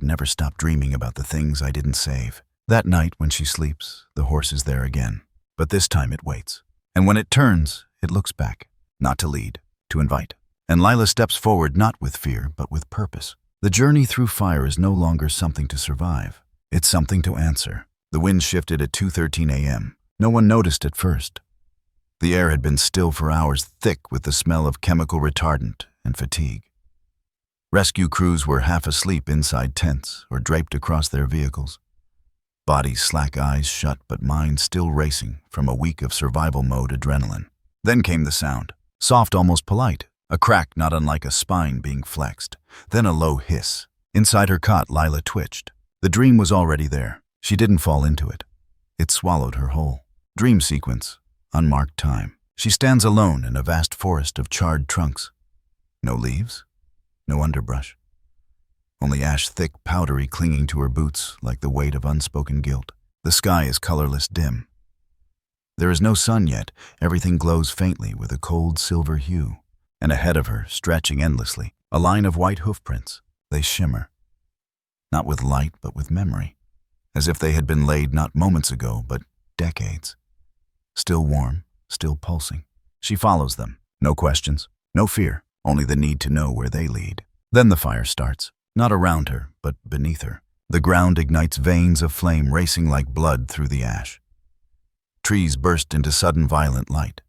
never stop dreaming about the things I didn't save. That night when she sleeps, the horse is there again. But this time it waits. And when it turns, it looks back, not to lead, to invite. And Lila steps forward not with fear, but with purpose. The journey through fire is no longer something to survive. It's something to answer. The wind shifted at 2:13 a.m. No one noticed at first. The air had been still for hours, thick with the smell of chemical retardant and fatigue. Rescue crews were half asleep inside tents or draped across their vehicles. Bodies slack, eyes shut, but minds still racing from a week of survival mode adrenaline. Then came the sound, soft, almost polite, a crack not unlike a spine being flexed, then a low hiss. Inside her cot, Lila twitched. The dream was already there. She didn't fall into it. It swallowed her whole. Dream sequence, unmarked time. She stands alone in a vast forest of charred trunks. No leaves, no underbrush. Only ash thick, powdery, clinging to her boots like the weight of unspoken guilt. The sky is colorless, dim. There is no sun yet. Everything glows faintly with a cold silver hue. And ahead of her, stretching endlessly, a line of white hoofprints. They shimmer. Not with light, but with memory. As if they had been laid not moments ago, but decades. Still warm, still pulsing. She follows them. No questions, no fear, only the need to know where they lead. Then the fire starts. Not around her, but beneath her. The ground ignites, veins of flame racing like blood through the ash. Trees burst into sudden violent light.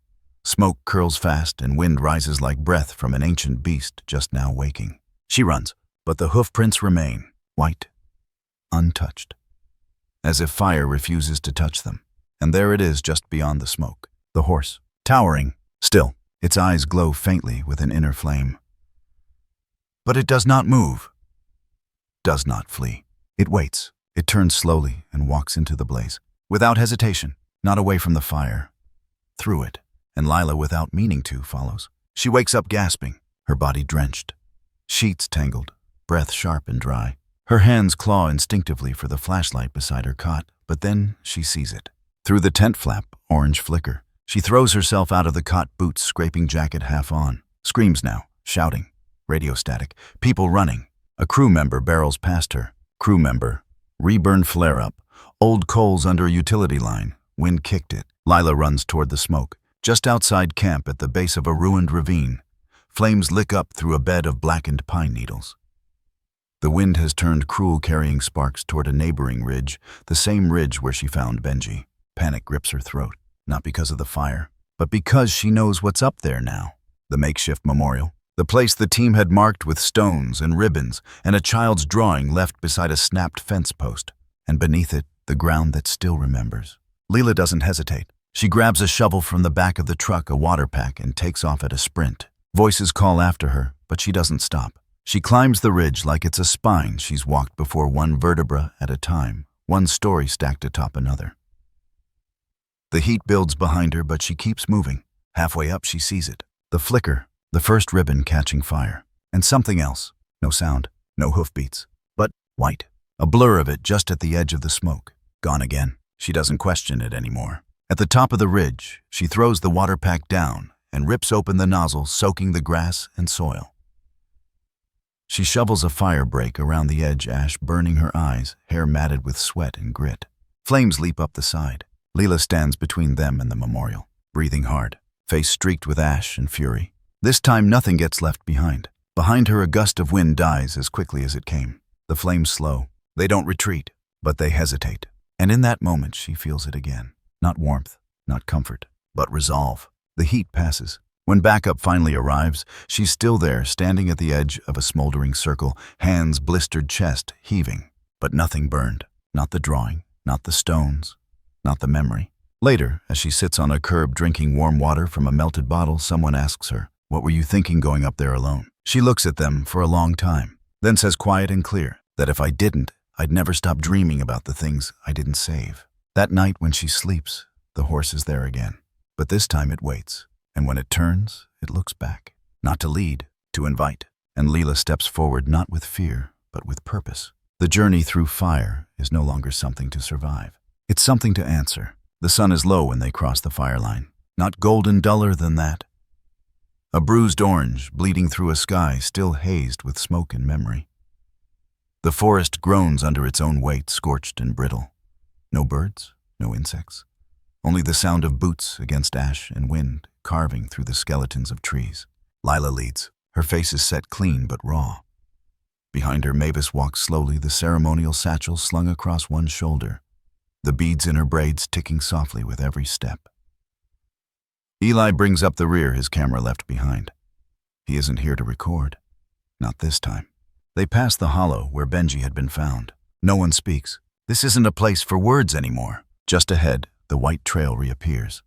Smoke curls fast and wind rises like breath from an ancient beast just now waking. She runs, but the hoofprints remain, white, untouched. As if fire refuses to touch them. And there it is just beyond the smoke. The horse, towering, still, its eyes glow faintly with an inner flame. But it does not move. Does not flee. It waits. It turns slowly and walks into the blaze. Without hesitation, not away from the fire. Through it, and Lila, without meaning to, follows. She wakes up gasping, her body drenched. Sheets tangled, breath sharp and dry. Her hands claw instinctively for the flashlight beside her cot, but then she sees it. Through the tent flap, orange flicker. She throws herself out of the cot, boots scraping, jacket half on. Screams now, shouting. Radio static. People running. A crew member barrels past her. Crew member. Reburned flare-up. Old coals under a utility line. Wind kicked it. Lila runs toward the smoke. Just outside camp at the base of a ruined ravine. Flames lick up through a bed of blackened pine needles. The wind has turned cruel, carrying sparks toward a neighboring ridge, the same ridge where she found Benji. Panic grips her throat, not because of the fire, but because she knows what's up there now. The makeshift memorial. The place the team had marked with stones and ribbons and a child's drawing left beside a snapped fence post. And beneath it, the ground that still remembers. Leela doesn't hesitate. She grabs a shovel from the back of the truck, a water pack, and takes off at a sprint. Voices call after her, but she doesn't stop. She climbs the ridge like it's a spine she's walked before, one vertebra at a time, one story stacked atop another. The heat builds behind her, but she keeps moving. Halfway up, she sees it. The flicker, the first ribbon catching fire. And something else. No sound, no hoofbeats, but white. A blur of it just at the edge of the smoke. Gone again. She doesn't question it anymore. At the top of the ridge, she throws the water pack down and rips open the nozzle, soaking the grass and soil. She shovels a fire break around the edge, ash burning her eyes, hair matted with sweat and grit. Flames leap up the side. Leela stands between them and the memorial, breathing hard, face streaked with ash and fury. This time nothing gets left behind. Behind her, a gust of wind dies as quickly as it came. The flames slow. They don't retreat, but they hesitate. And in that moment, she feels it again. Not warmth, not comfort, but resolve. The heat passes. When backup finally arrives, she's still there, standing at the edge of a smoldering circle, hands blistered, chest heaving. But nothing burned. Not the drawing, not the stones, not the memory. Later, as she sits on a curb drinking warm water from a melted bottle, someone asks her, "What were you thinking going up there alone?" She looks at them for a long time, then says quiet and clear that if I didn't, I'd never stop dreaming about the things I didn't save. That night when she sleeps, the horse is there again. But this time it waits, and when it turns, it looks back. Not to lead, to invite. And Leela steps forward not with fear, but with purpose. The journey through fire is no longer something to survive. It's something to answer. The sun is low when they cross the fire line. Not golden, duller than that. A bruised orange, bleeding through a sky still hazed with smoke and memory. The forest groans under its own weight, scorched and brittle. No birds, no insects. Only the sound of boots against ash and wind carving through the skeletons of trees. Lila leads. Her face is set clean but raw. Behind her, Mavis walks slowly, the ceremonial satchel slung across one shoulder, the beads in her braids ticking softly with every step. Eli brings up the rear, his camera left behind. He isn't here to record. Not this time. They pass the hollow where Benji had been found. No one speaks. This isn't a place for words anymore. Just ahead, the white trail reappears.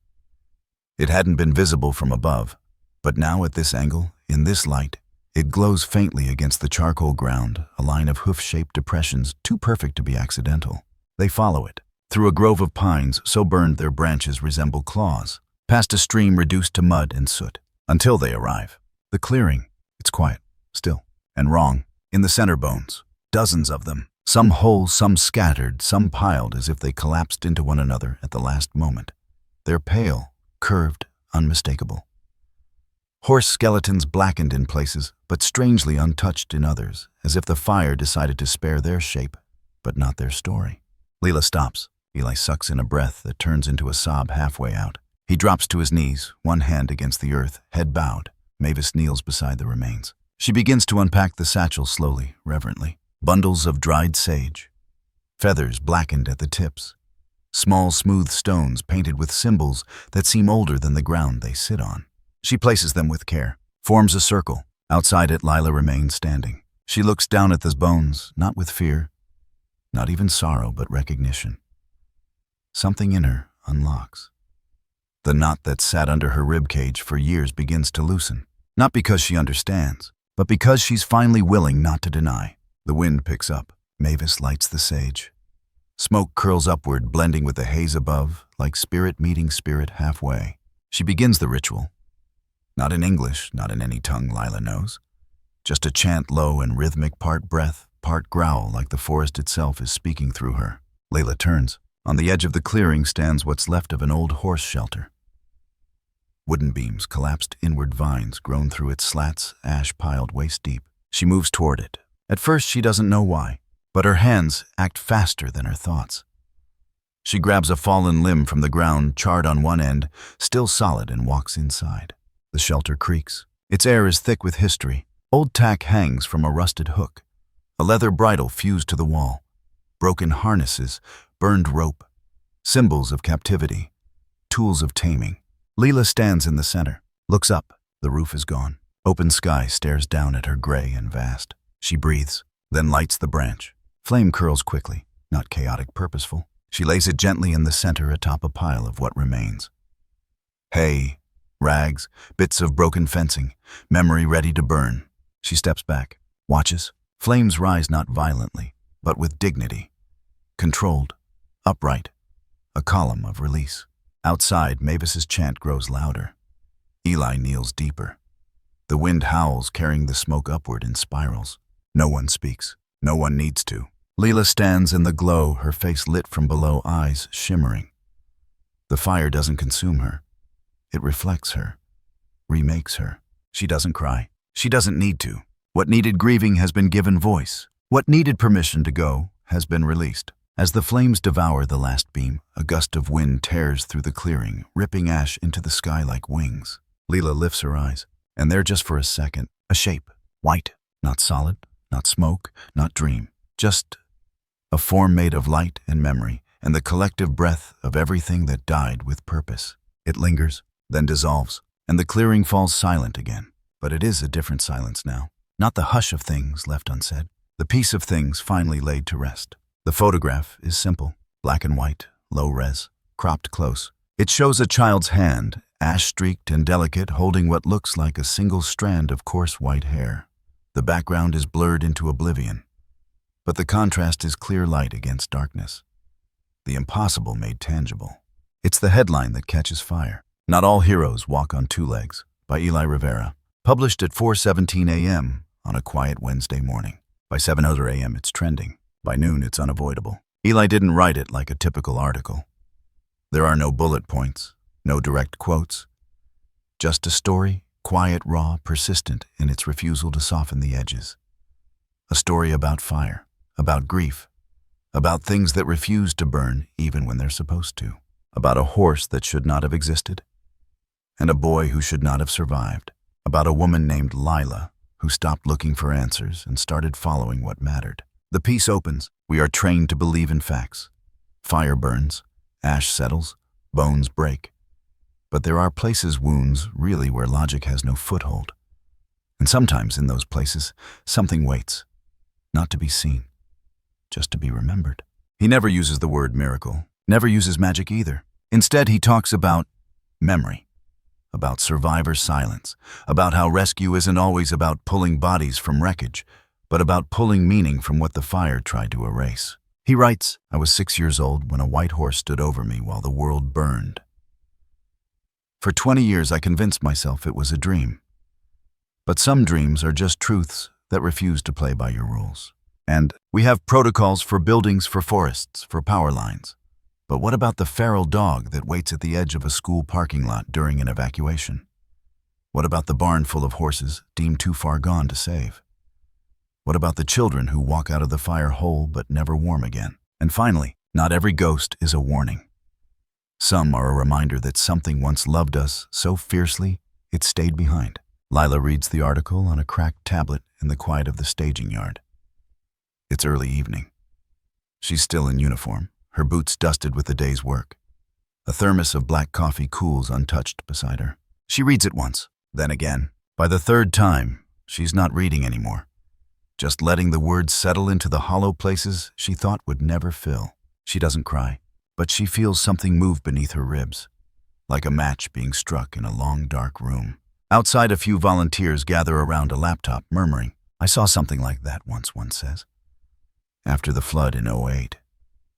It hadn't been visible from above, but now at this angle, in this light, it glows faintly against the charcoal ground, a line of hoof-shaped depressions too perfect to be accidental. They follow it, through a grove of pines so burned their branches resemble claws, past a stream reduced to mud and soot, until they arrive. The clearing, it's quiet, still, and wrong. In the center, bones, dozens of them, some whole, some scattered, some piled as if they collapsed into one another at the last moment. They're pale, curved, unmistakable. Horse skeletons blackened in places, but strangely untouched in others, as if the fire decided to spare their shape, but not their story. Leela stops. Eli sucks in a breath that turns into a sob halfway out. He drops to his knees, one hand against the earth, head bowed. Mavis kneels beside the remains. She begins to unpack the satchel slowly, reverently. Bundles of dried sage. Feathers blackened at the tips. Small, smooth stones painted with symbols that seem older than the ground they sit on. She places them with care, forms a circle. Outside it, Lila remains standing. She looks down at the bones, not with fear, not even sorrow, but recognition. Something in her unlocks. The knot that sat under her ribcage for years begins to loosen, not because she understands, but because she's finally willing not to deny. The wind picks up. Mavis lights the sage. Smoke curls upward, blending with the haze above, like spirit meeting spirit halfway. She begins the ritual. Not in English, not in any tongue Lila knows. Just a chant, low and rhythmic, part breath, part growl, like the forest itself is speaking through her. Layla turns. On the edge of the clearing stands what's left of an old horse shelter. Wooden beams, collapsed inward vines grown through its slats, ash piled waist deep. She moves toward it. At first she doesn't know why, but her hands act faster than her thoughts. She grabs a fallen limb from the ground, charred on one end, still solid, and walks inside. The shelter creaks. Its air is thick with history. Old tack hangs from a rusted hook. A leather bridle fused to the wall. Broken harnesses, burned rope. Symbols of captivity. Tools of taming. Leela stands in the center, looks up. The roof is gone. Open sky stares down at her, gray and vast. She breathes, then lights the branch. Flame curls quickly, not chaotic, purposeful. She lays it gently in the center atop a pile of what remains. Hay, Rags, bits of broken fencing, memory ready to burn. She steps back, watches. Flames rise not violently, but with dignity. Controlled, upright, a column of release. Outside, Mavis's chant grows louder. Eli kneels deeper. The wind howls, carrying the smoke upward in spirals. No one speaks. No one needs to. Leela stands in the glow, her face lit from below, eyes shimmering. The fire doesn't consume her. It reflects her, remakes her. She doesn't cry. She doesn't need to. What needed grieving has been given voice. What needed permission to go has been released. As the flames devour the last beam, a gust of wind tears through the clearing, ripping ash into the sky like wings. Leela lifts her eyes, and there just for a second, a shape, white, not solid, not smoke, not dream, just a form made of light and memory, and the collective breath of everything that died with purpose. It lingers, then dissolves, and the clearing falls silent again. But it is a different silence now. Not the hush of things left unsaid, the peace of things finally laid to rest. The photograph is simple, black and white, low res, cropped close. It shows a child's hand, ash-streaked and delicate, holding what looks like a single strand of coarse white hair. The background is blurred into oblivion, but the contrast is clear light against darkness. The impossible made tangible. It's the headline that catches fire. Not All Heroes Walk on Two Legs, by Eli Rivera. Published at 4:17 a.m. on a quiet Wednesday morning. By 7:00 a.m. it's trending. By noon it's unavoidable. Eli didn't write it like a typical article. There are no bullet points, no direct quotes. Just a story, quiet, raw, persistent in its refusal to soften the edges. A story about fire, about grief, about things that refuse to burn even when they're supposed to. About a horse that should not have existed, and a boy who should not have survived. About a woman named Lila who stopped looking for answers and started following what mattered. The piece opens. We are trained to believe in facts. Fire burns, ash settles, bones break. But there are places, wounds, really where logic has no foothold. And sometimes in those places, something waits, not to be seen, just to be remembered. He never uses the word miracle, never uses magic either. Instead, he talks about memory, about survivor silence, about how rescue isn't always about pulling bodies from wreckage, but about pulling meaning from what the fire tried to erase. He writes, I was 6 years old when a white horse stood over me while the world burned. For 20 years, I convinced myself it was a dream. But some dreams are just truths that refuse to play by your rules. And we have protocols for buildings, for forests, for power lines. But what about the feral dog that waits at the edge of a school parking lot during an evacuation? What about the barn full of horses deemed too far gone to save? What about the children who walk out of the fire whole but never warm again? And finally, not every ghost is a warning. Some are a reminder that something once loved us so fiercely it stayed behind. Lila reads the article on a cracked tablet in the quiet of the staging yard. It's early evening. She's still in uniform, her boots dusted with the day's work. A thermos of black coffee cools untouched beside her. She reads it once, then again. By the third time, she's not reading anymore, just letting the words settle into the hollow places she thought would never fill. She doesn't cry, but she feels something move beneath her ribs, like a match being struck in a long, dark room. Outside, a few volunteers gather around a laptop, murmuring. I saw something like that once, one says. After the flood in '08,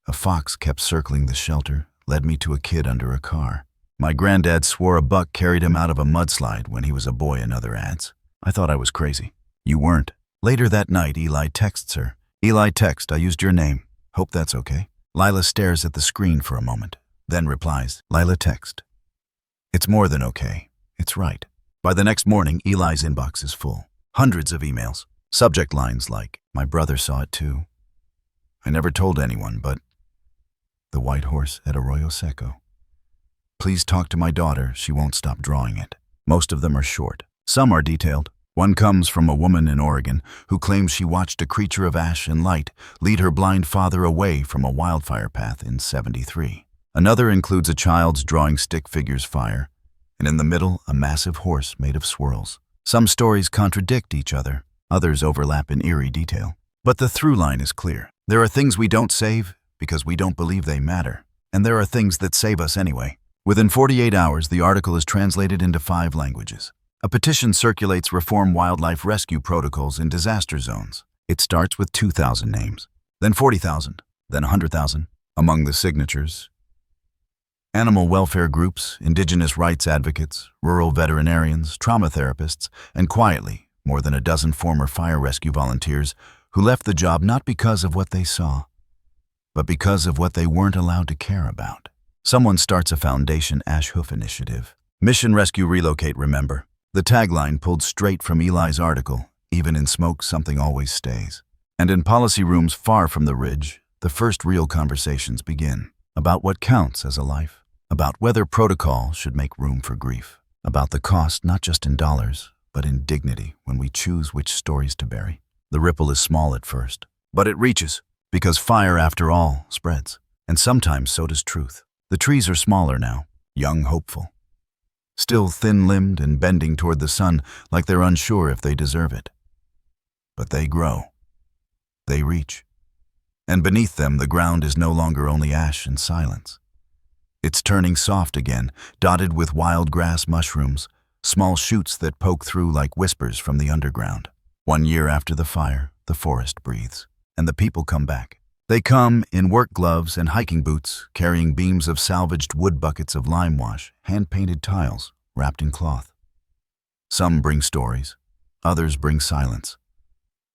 a fox kept circling the shelter, led me to a kid under a car. My granddad swore a buck carried him out of a mudslide when he was a boy, another adds. I thought I was crazy. You weren't. Later that night, Eli texts her. Eli, text, I used your name. Hope that's okay. Lila stares at the screen for a moment, then replies, Lila, text. It's more than okay. It's right. By the next morning, Eli's inbox is full. Hundreds of emails. Subject lines like, my brother saw it too. I never told anyone, but the white horse at Arroyo Seco. Please talk to my daughter. She won't stop drawing it. Most of them are short. Some are detailed. One comes from a woman in Oregon who claims she watched a creature of ash and light lead her blind father away from a wildfire path in '73. Another includes a child's drawing stick figures fire, and in the middle, a massive horse made of swirls. Some stories contradict each other. Others overlap in eerie detail. But the through line is clear. There are things we don't save because we don't believe they matter, and there are things that save us anyway. Within 48 hours, the article is translated into 5 languages. A petition circulates reform wildlife rescue protocols in disaster zones. It starts with 2,000 names, then 40,000, then 100,000. Among the signatures, animal welfare groups, indigenous rights advocates, rural veterinarians, trauma therapists, and quietly, more than a dozen former fire rescue volunteers who left the job not because of what they saw, but because of what they weren't allowed to care about. Someone starts a Foundation Ash Hoof initiative. Mission Rescue Relocate, remember. The tagline pulled straight from Eli's article, even in smoke something always stays. And in policy rooms far from the ridge, the first real conversations begin. About what counts as a life. About whether protocol should make room for grief. About the cost not just in dollars, but in dignity when we choose which stories to bury. The ripple is small at first, but it reaches, because fire, after all, spreads. And sometimes so does truth. The trees are smaller now, young, hopeful. Still thin-limbed and bending toward the sun like they're unsure if they deserve it. But they grow. They reach. And beneath them, the ground is no longer only ash and silence. It's turning soft again, dotted with wild grass mushrooms, small shoots that poke through like whispers from the underground. 1 year after the fire, the forest breathes, and the people come back. They come in work gloves and hiking boots, carrying beams of salvaged wood, buckets of lime wash, hand-painted tiles, wrapped in cloth. Some bring stories, others bring silence,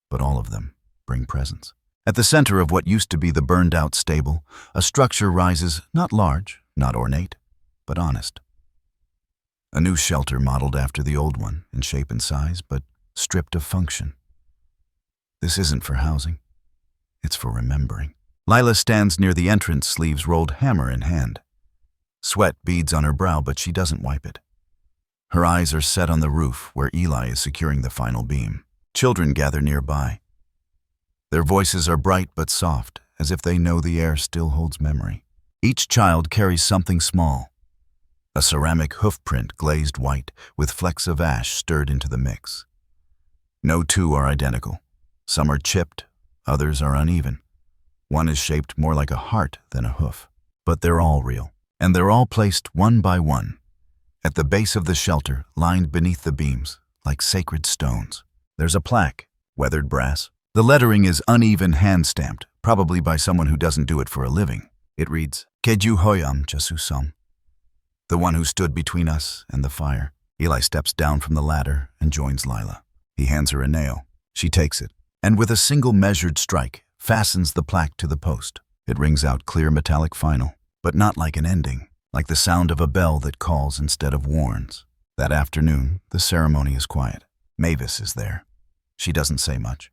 but all of them bring presence. At the center of what used to be the burned-out stable, a structure rises, not large, not ornate, but honest. A new shelter modeled after the old one, in shape and size, but stripped of function. This isn't for housing. It's for remembering. Lila stands near the entrance, sleeves rolled, hammer in hand. Sweat beads on her brow, but she doesn't wipe it. Her eyes are set on the roof, where Eli is securing the final beam. Children gather nearby. Their voices are bright but soft, as if they know the air still holds memory. Each child carries something small. A ceramic hoofprint glazed white, with flecks of ash stirred into the mix. No two are identical. Some are chipped, others are uneven. One is shaped more like a heart than a hoof. But they're all real, and they're all placed one by one, at the base of the shelter, lined beneath the beams, like sacred stones. There's a plaque, weathered brass. The lettering is uneven, hand-stamped, probably by someone who doesn't do it for a living. It reads, Keju Hoyam Jasusam, the one who stood between us and the fire. Eli steps down from the ladder and joins Lila. He hands her a nail. She takes it, and with a single measured strike, fastens the plaque to the post. It rings out clear metallic final, but not like an ending, like the sound of a bell that calls instead of warns. That afternoon, the ceremony is quiet. Mavis is there. She doesn't say much,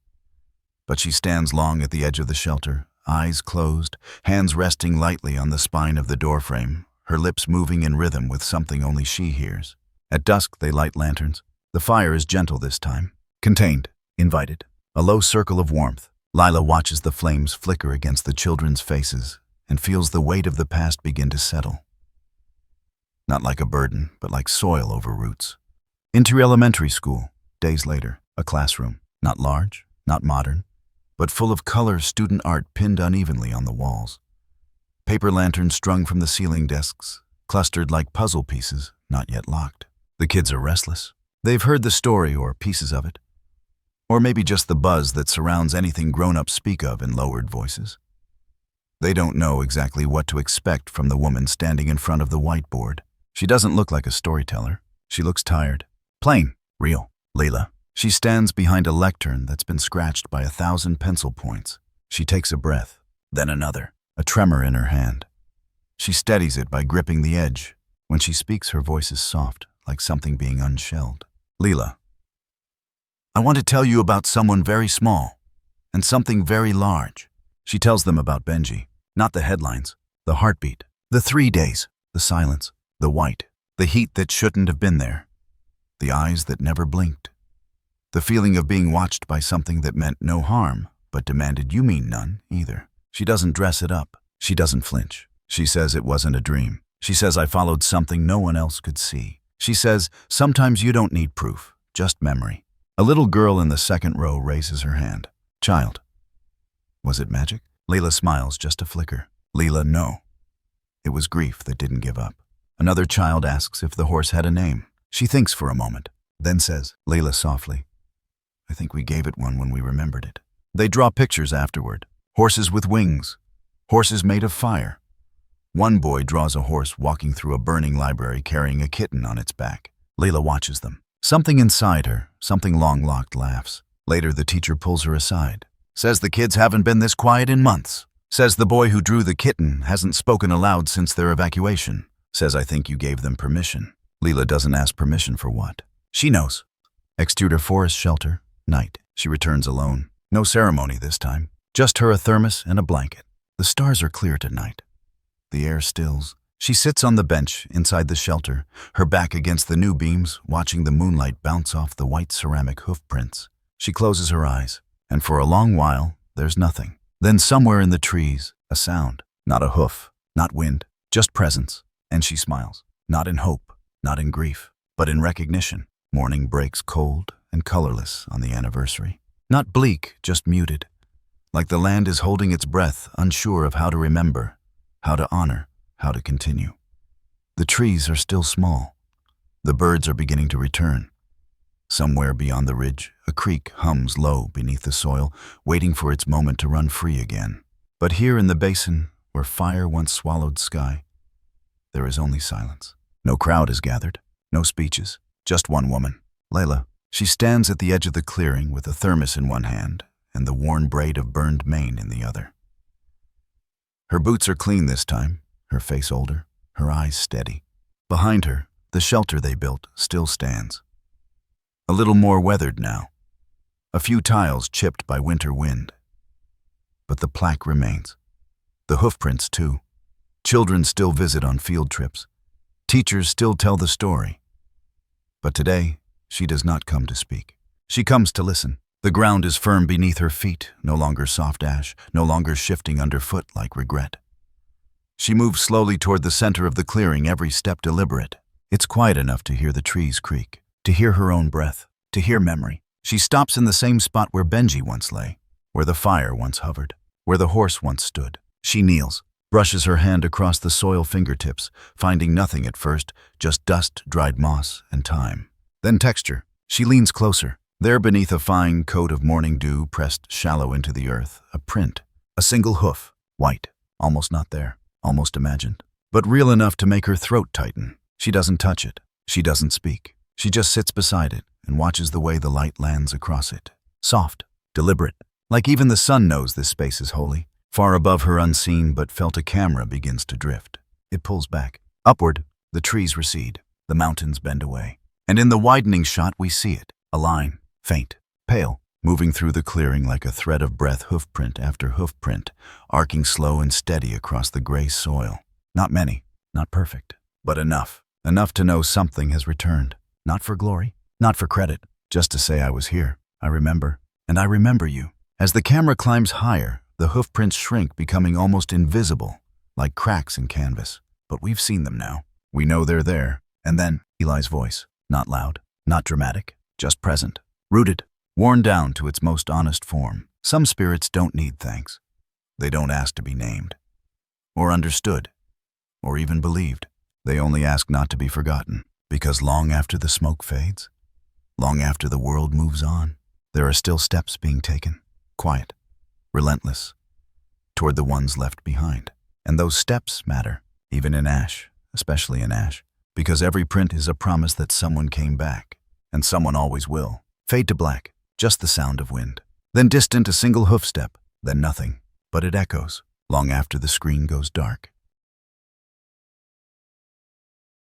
but she stands long at the edge of the shelter, eyes closed, hands resting lightly on the spine of the doorframe, her lips moving in rhythm with something only she hears. At dusk, they light lanterns. The fire is gentle this time. Contained, invited, a low circle of warmth. Lila watches the flames flicker against the children's faces and feels the weight of the past begin to settle. Not like a burden, but like soil over roots. Into elementary school, days later, a classroom, not large, not modern, but full of color, student art pinned unevenly on the walls. Paper lanterns strung from the ceiling desks, clustered like puzzle pieces, not yet locked. The kids are restless. They've heard the story or pieces of it, or maybe just the buzz that surrounds anything grown-ups speak of in lowered voices. They don't know exactly what to expect from the woman standing in front of the whiteboard. She doesn't look like a storyteller. She looks tired. Plain. Real. Lila. She stands behind a lectern that's been scratched by 1,000 pencil points. She takes a breath, then another, a tremor in her hand. She steadies it by gripping the edge. When she speaks, her voice is soft, like something being unshelled. Lila. I want to tell you about someone very small and something very large. She tells them about Benji, not the headlines, the heartbeat, the 3 days, the silence, the white, the heat that shouldn't have been there, the eyes that never blinked, the feeling of being watched by something that meant no harm, but demanded you mean none either. She doesn't dress it up. She doesn't flinch. She says it wasn't a dream. She says I followed something no one else could see. She says sometimes you don't need proof, just memory. A little girl in the second row raises her hand. Child. Was it magic? Lila smiles just a flicker. Lila, no. It was grief that didn't give up. Another child asks if the horse had a name. She thinks for a moment, then says, Layla softly, I think we gave it one when we remembered it. They draw pictures afterward. Horses with wings. Horses made of fire. One boy draws a horse walking through a burning library carrying a kitten on its back. Layla watches them. Something inside her, something long-locked, laughs. Later, the teacher pulls her aside. Says the kids haven't been this quiet in months. Says the boy who drew the kitten hasn't spoken aloud since their evacuation. Says I think you gave them permission. Layla doesn't ask permission for what. She knows. Exterior forest shelter, night. She returns alone. No ceremony this time. Just her, a thermos, and a blanket. The stars are clear tonight. The air stills. She sits on the bench inside the shelter, her back against the new beams, watching the moonlight bounce off the white ceramic hoofprints. She closes her eyes, and for a long while, there's nothing. Then somewhere in the trees, a sound. Not a hoof, not wind, just presence. And she smiles. Not in hope, not in grief, but in recognition. Morning breaks cold and colorless on the anniversary. Not bleak, just muted. Like the land is holding its breath, unsure of how to remember, how to honor, how to continue. The trees are still small. The birds are beginning to return. Somewhere beyond the ridge, a creek hums low beneath the soil, waiting for its moment to run free again. But here in the basin, where fire once swallowed sky, there is only silence. No crowd is gathered, no speeches, just one woman, Layla. She stands at the edge of the clearing with a thermos in one hand and the worn braid of burned mane in the other. Her boots are clean this time, her face older, her eyes steady. Behind her, the shelter they built still stands. A little more weathered now, a few tiles chipped by winter wind. But the plaque remains. The hoofprints, too. Children still visit on field trips. Teachers still tell the story. But today, she does not come to speak. She comes to listen. The ground is firm beneath her feet, no longer soft ash, no longer shifting underfoot like regret. She moves slowly toward the center of the clearing, every step deliberate. It's quiet enough to hear the trees creak, to hear her own breath, to hear memory. She stops in the same spot where Benji once lay, where the fire once hovered, where the horse once stood. She kneels, brushes her hand across the soil fingertips, finding nothing at first, just dust, dried moss, and time. Then texture. She leans closer. There beneath a fine coat of morning dew pressed shallow into the earth, a print, a single hoof, white, almost not there, almost imagined, but real enough to make her throat tighten. She doesn't touch it. She doesn't speak. She just sits beside it and watches the way the light lands across it. Soft, deliberate, like even the sun knows this space is holy. Far above her, unseen but felt, a camera begins to drift. It pulls back. Upward, the trees recede. The mountains bend away. And in the widening shot we see it, a line, faint, pale, moving through the clearing like a thread of breath, hoofprint after hoofprint, arcing slow and steady across the gray soil. Not many, not perfect, but enough. Enough to know something has returned. Not for glory, not for credit, just to say I was here, I remember, and I remember you. As the camera climbs higher, the hoofprints shrink, becoming almost invisible, like cracks in canvas. But we've seen them now. We know they're there. And then, Eli's voice, not loud, not dramatic, just present, rooted, worn down to its most honest form. Some spirits don't need thanks. They don't ask to be named, or understood, or even believed. They only ask not to be forgotten, because long after the smoke fades, long after the world moves on, there are still steps being taken, quiet, relentless, toward the ones left behind. And those steps matter, even in ash, especially in ash, because every print is a promise that someone came back, and someone always will. Fade to black, just the sound of wind. Then distant, a single hoof step, then nothing, but it echoes, long after the screen goes dark.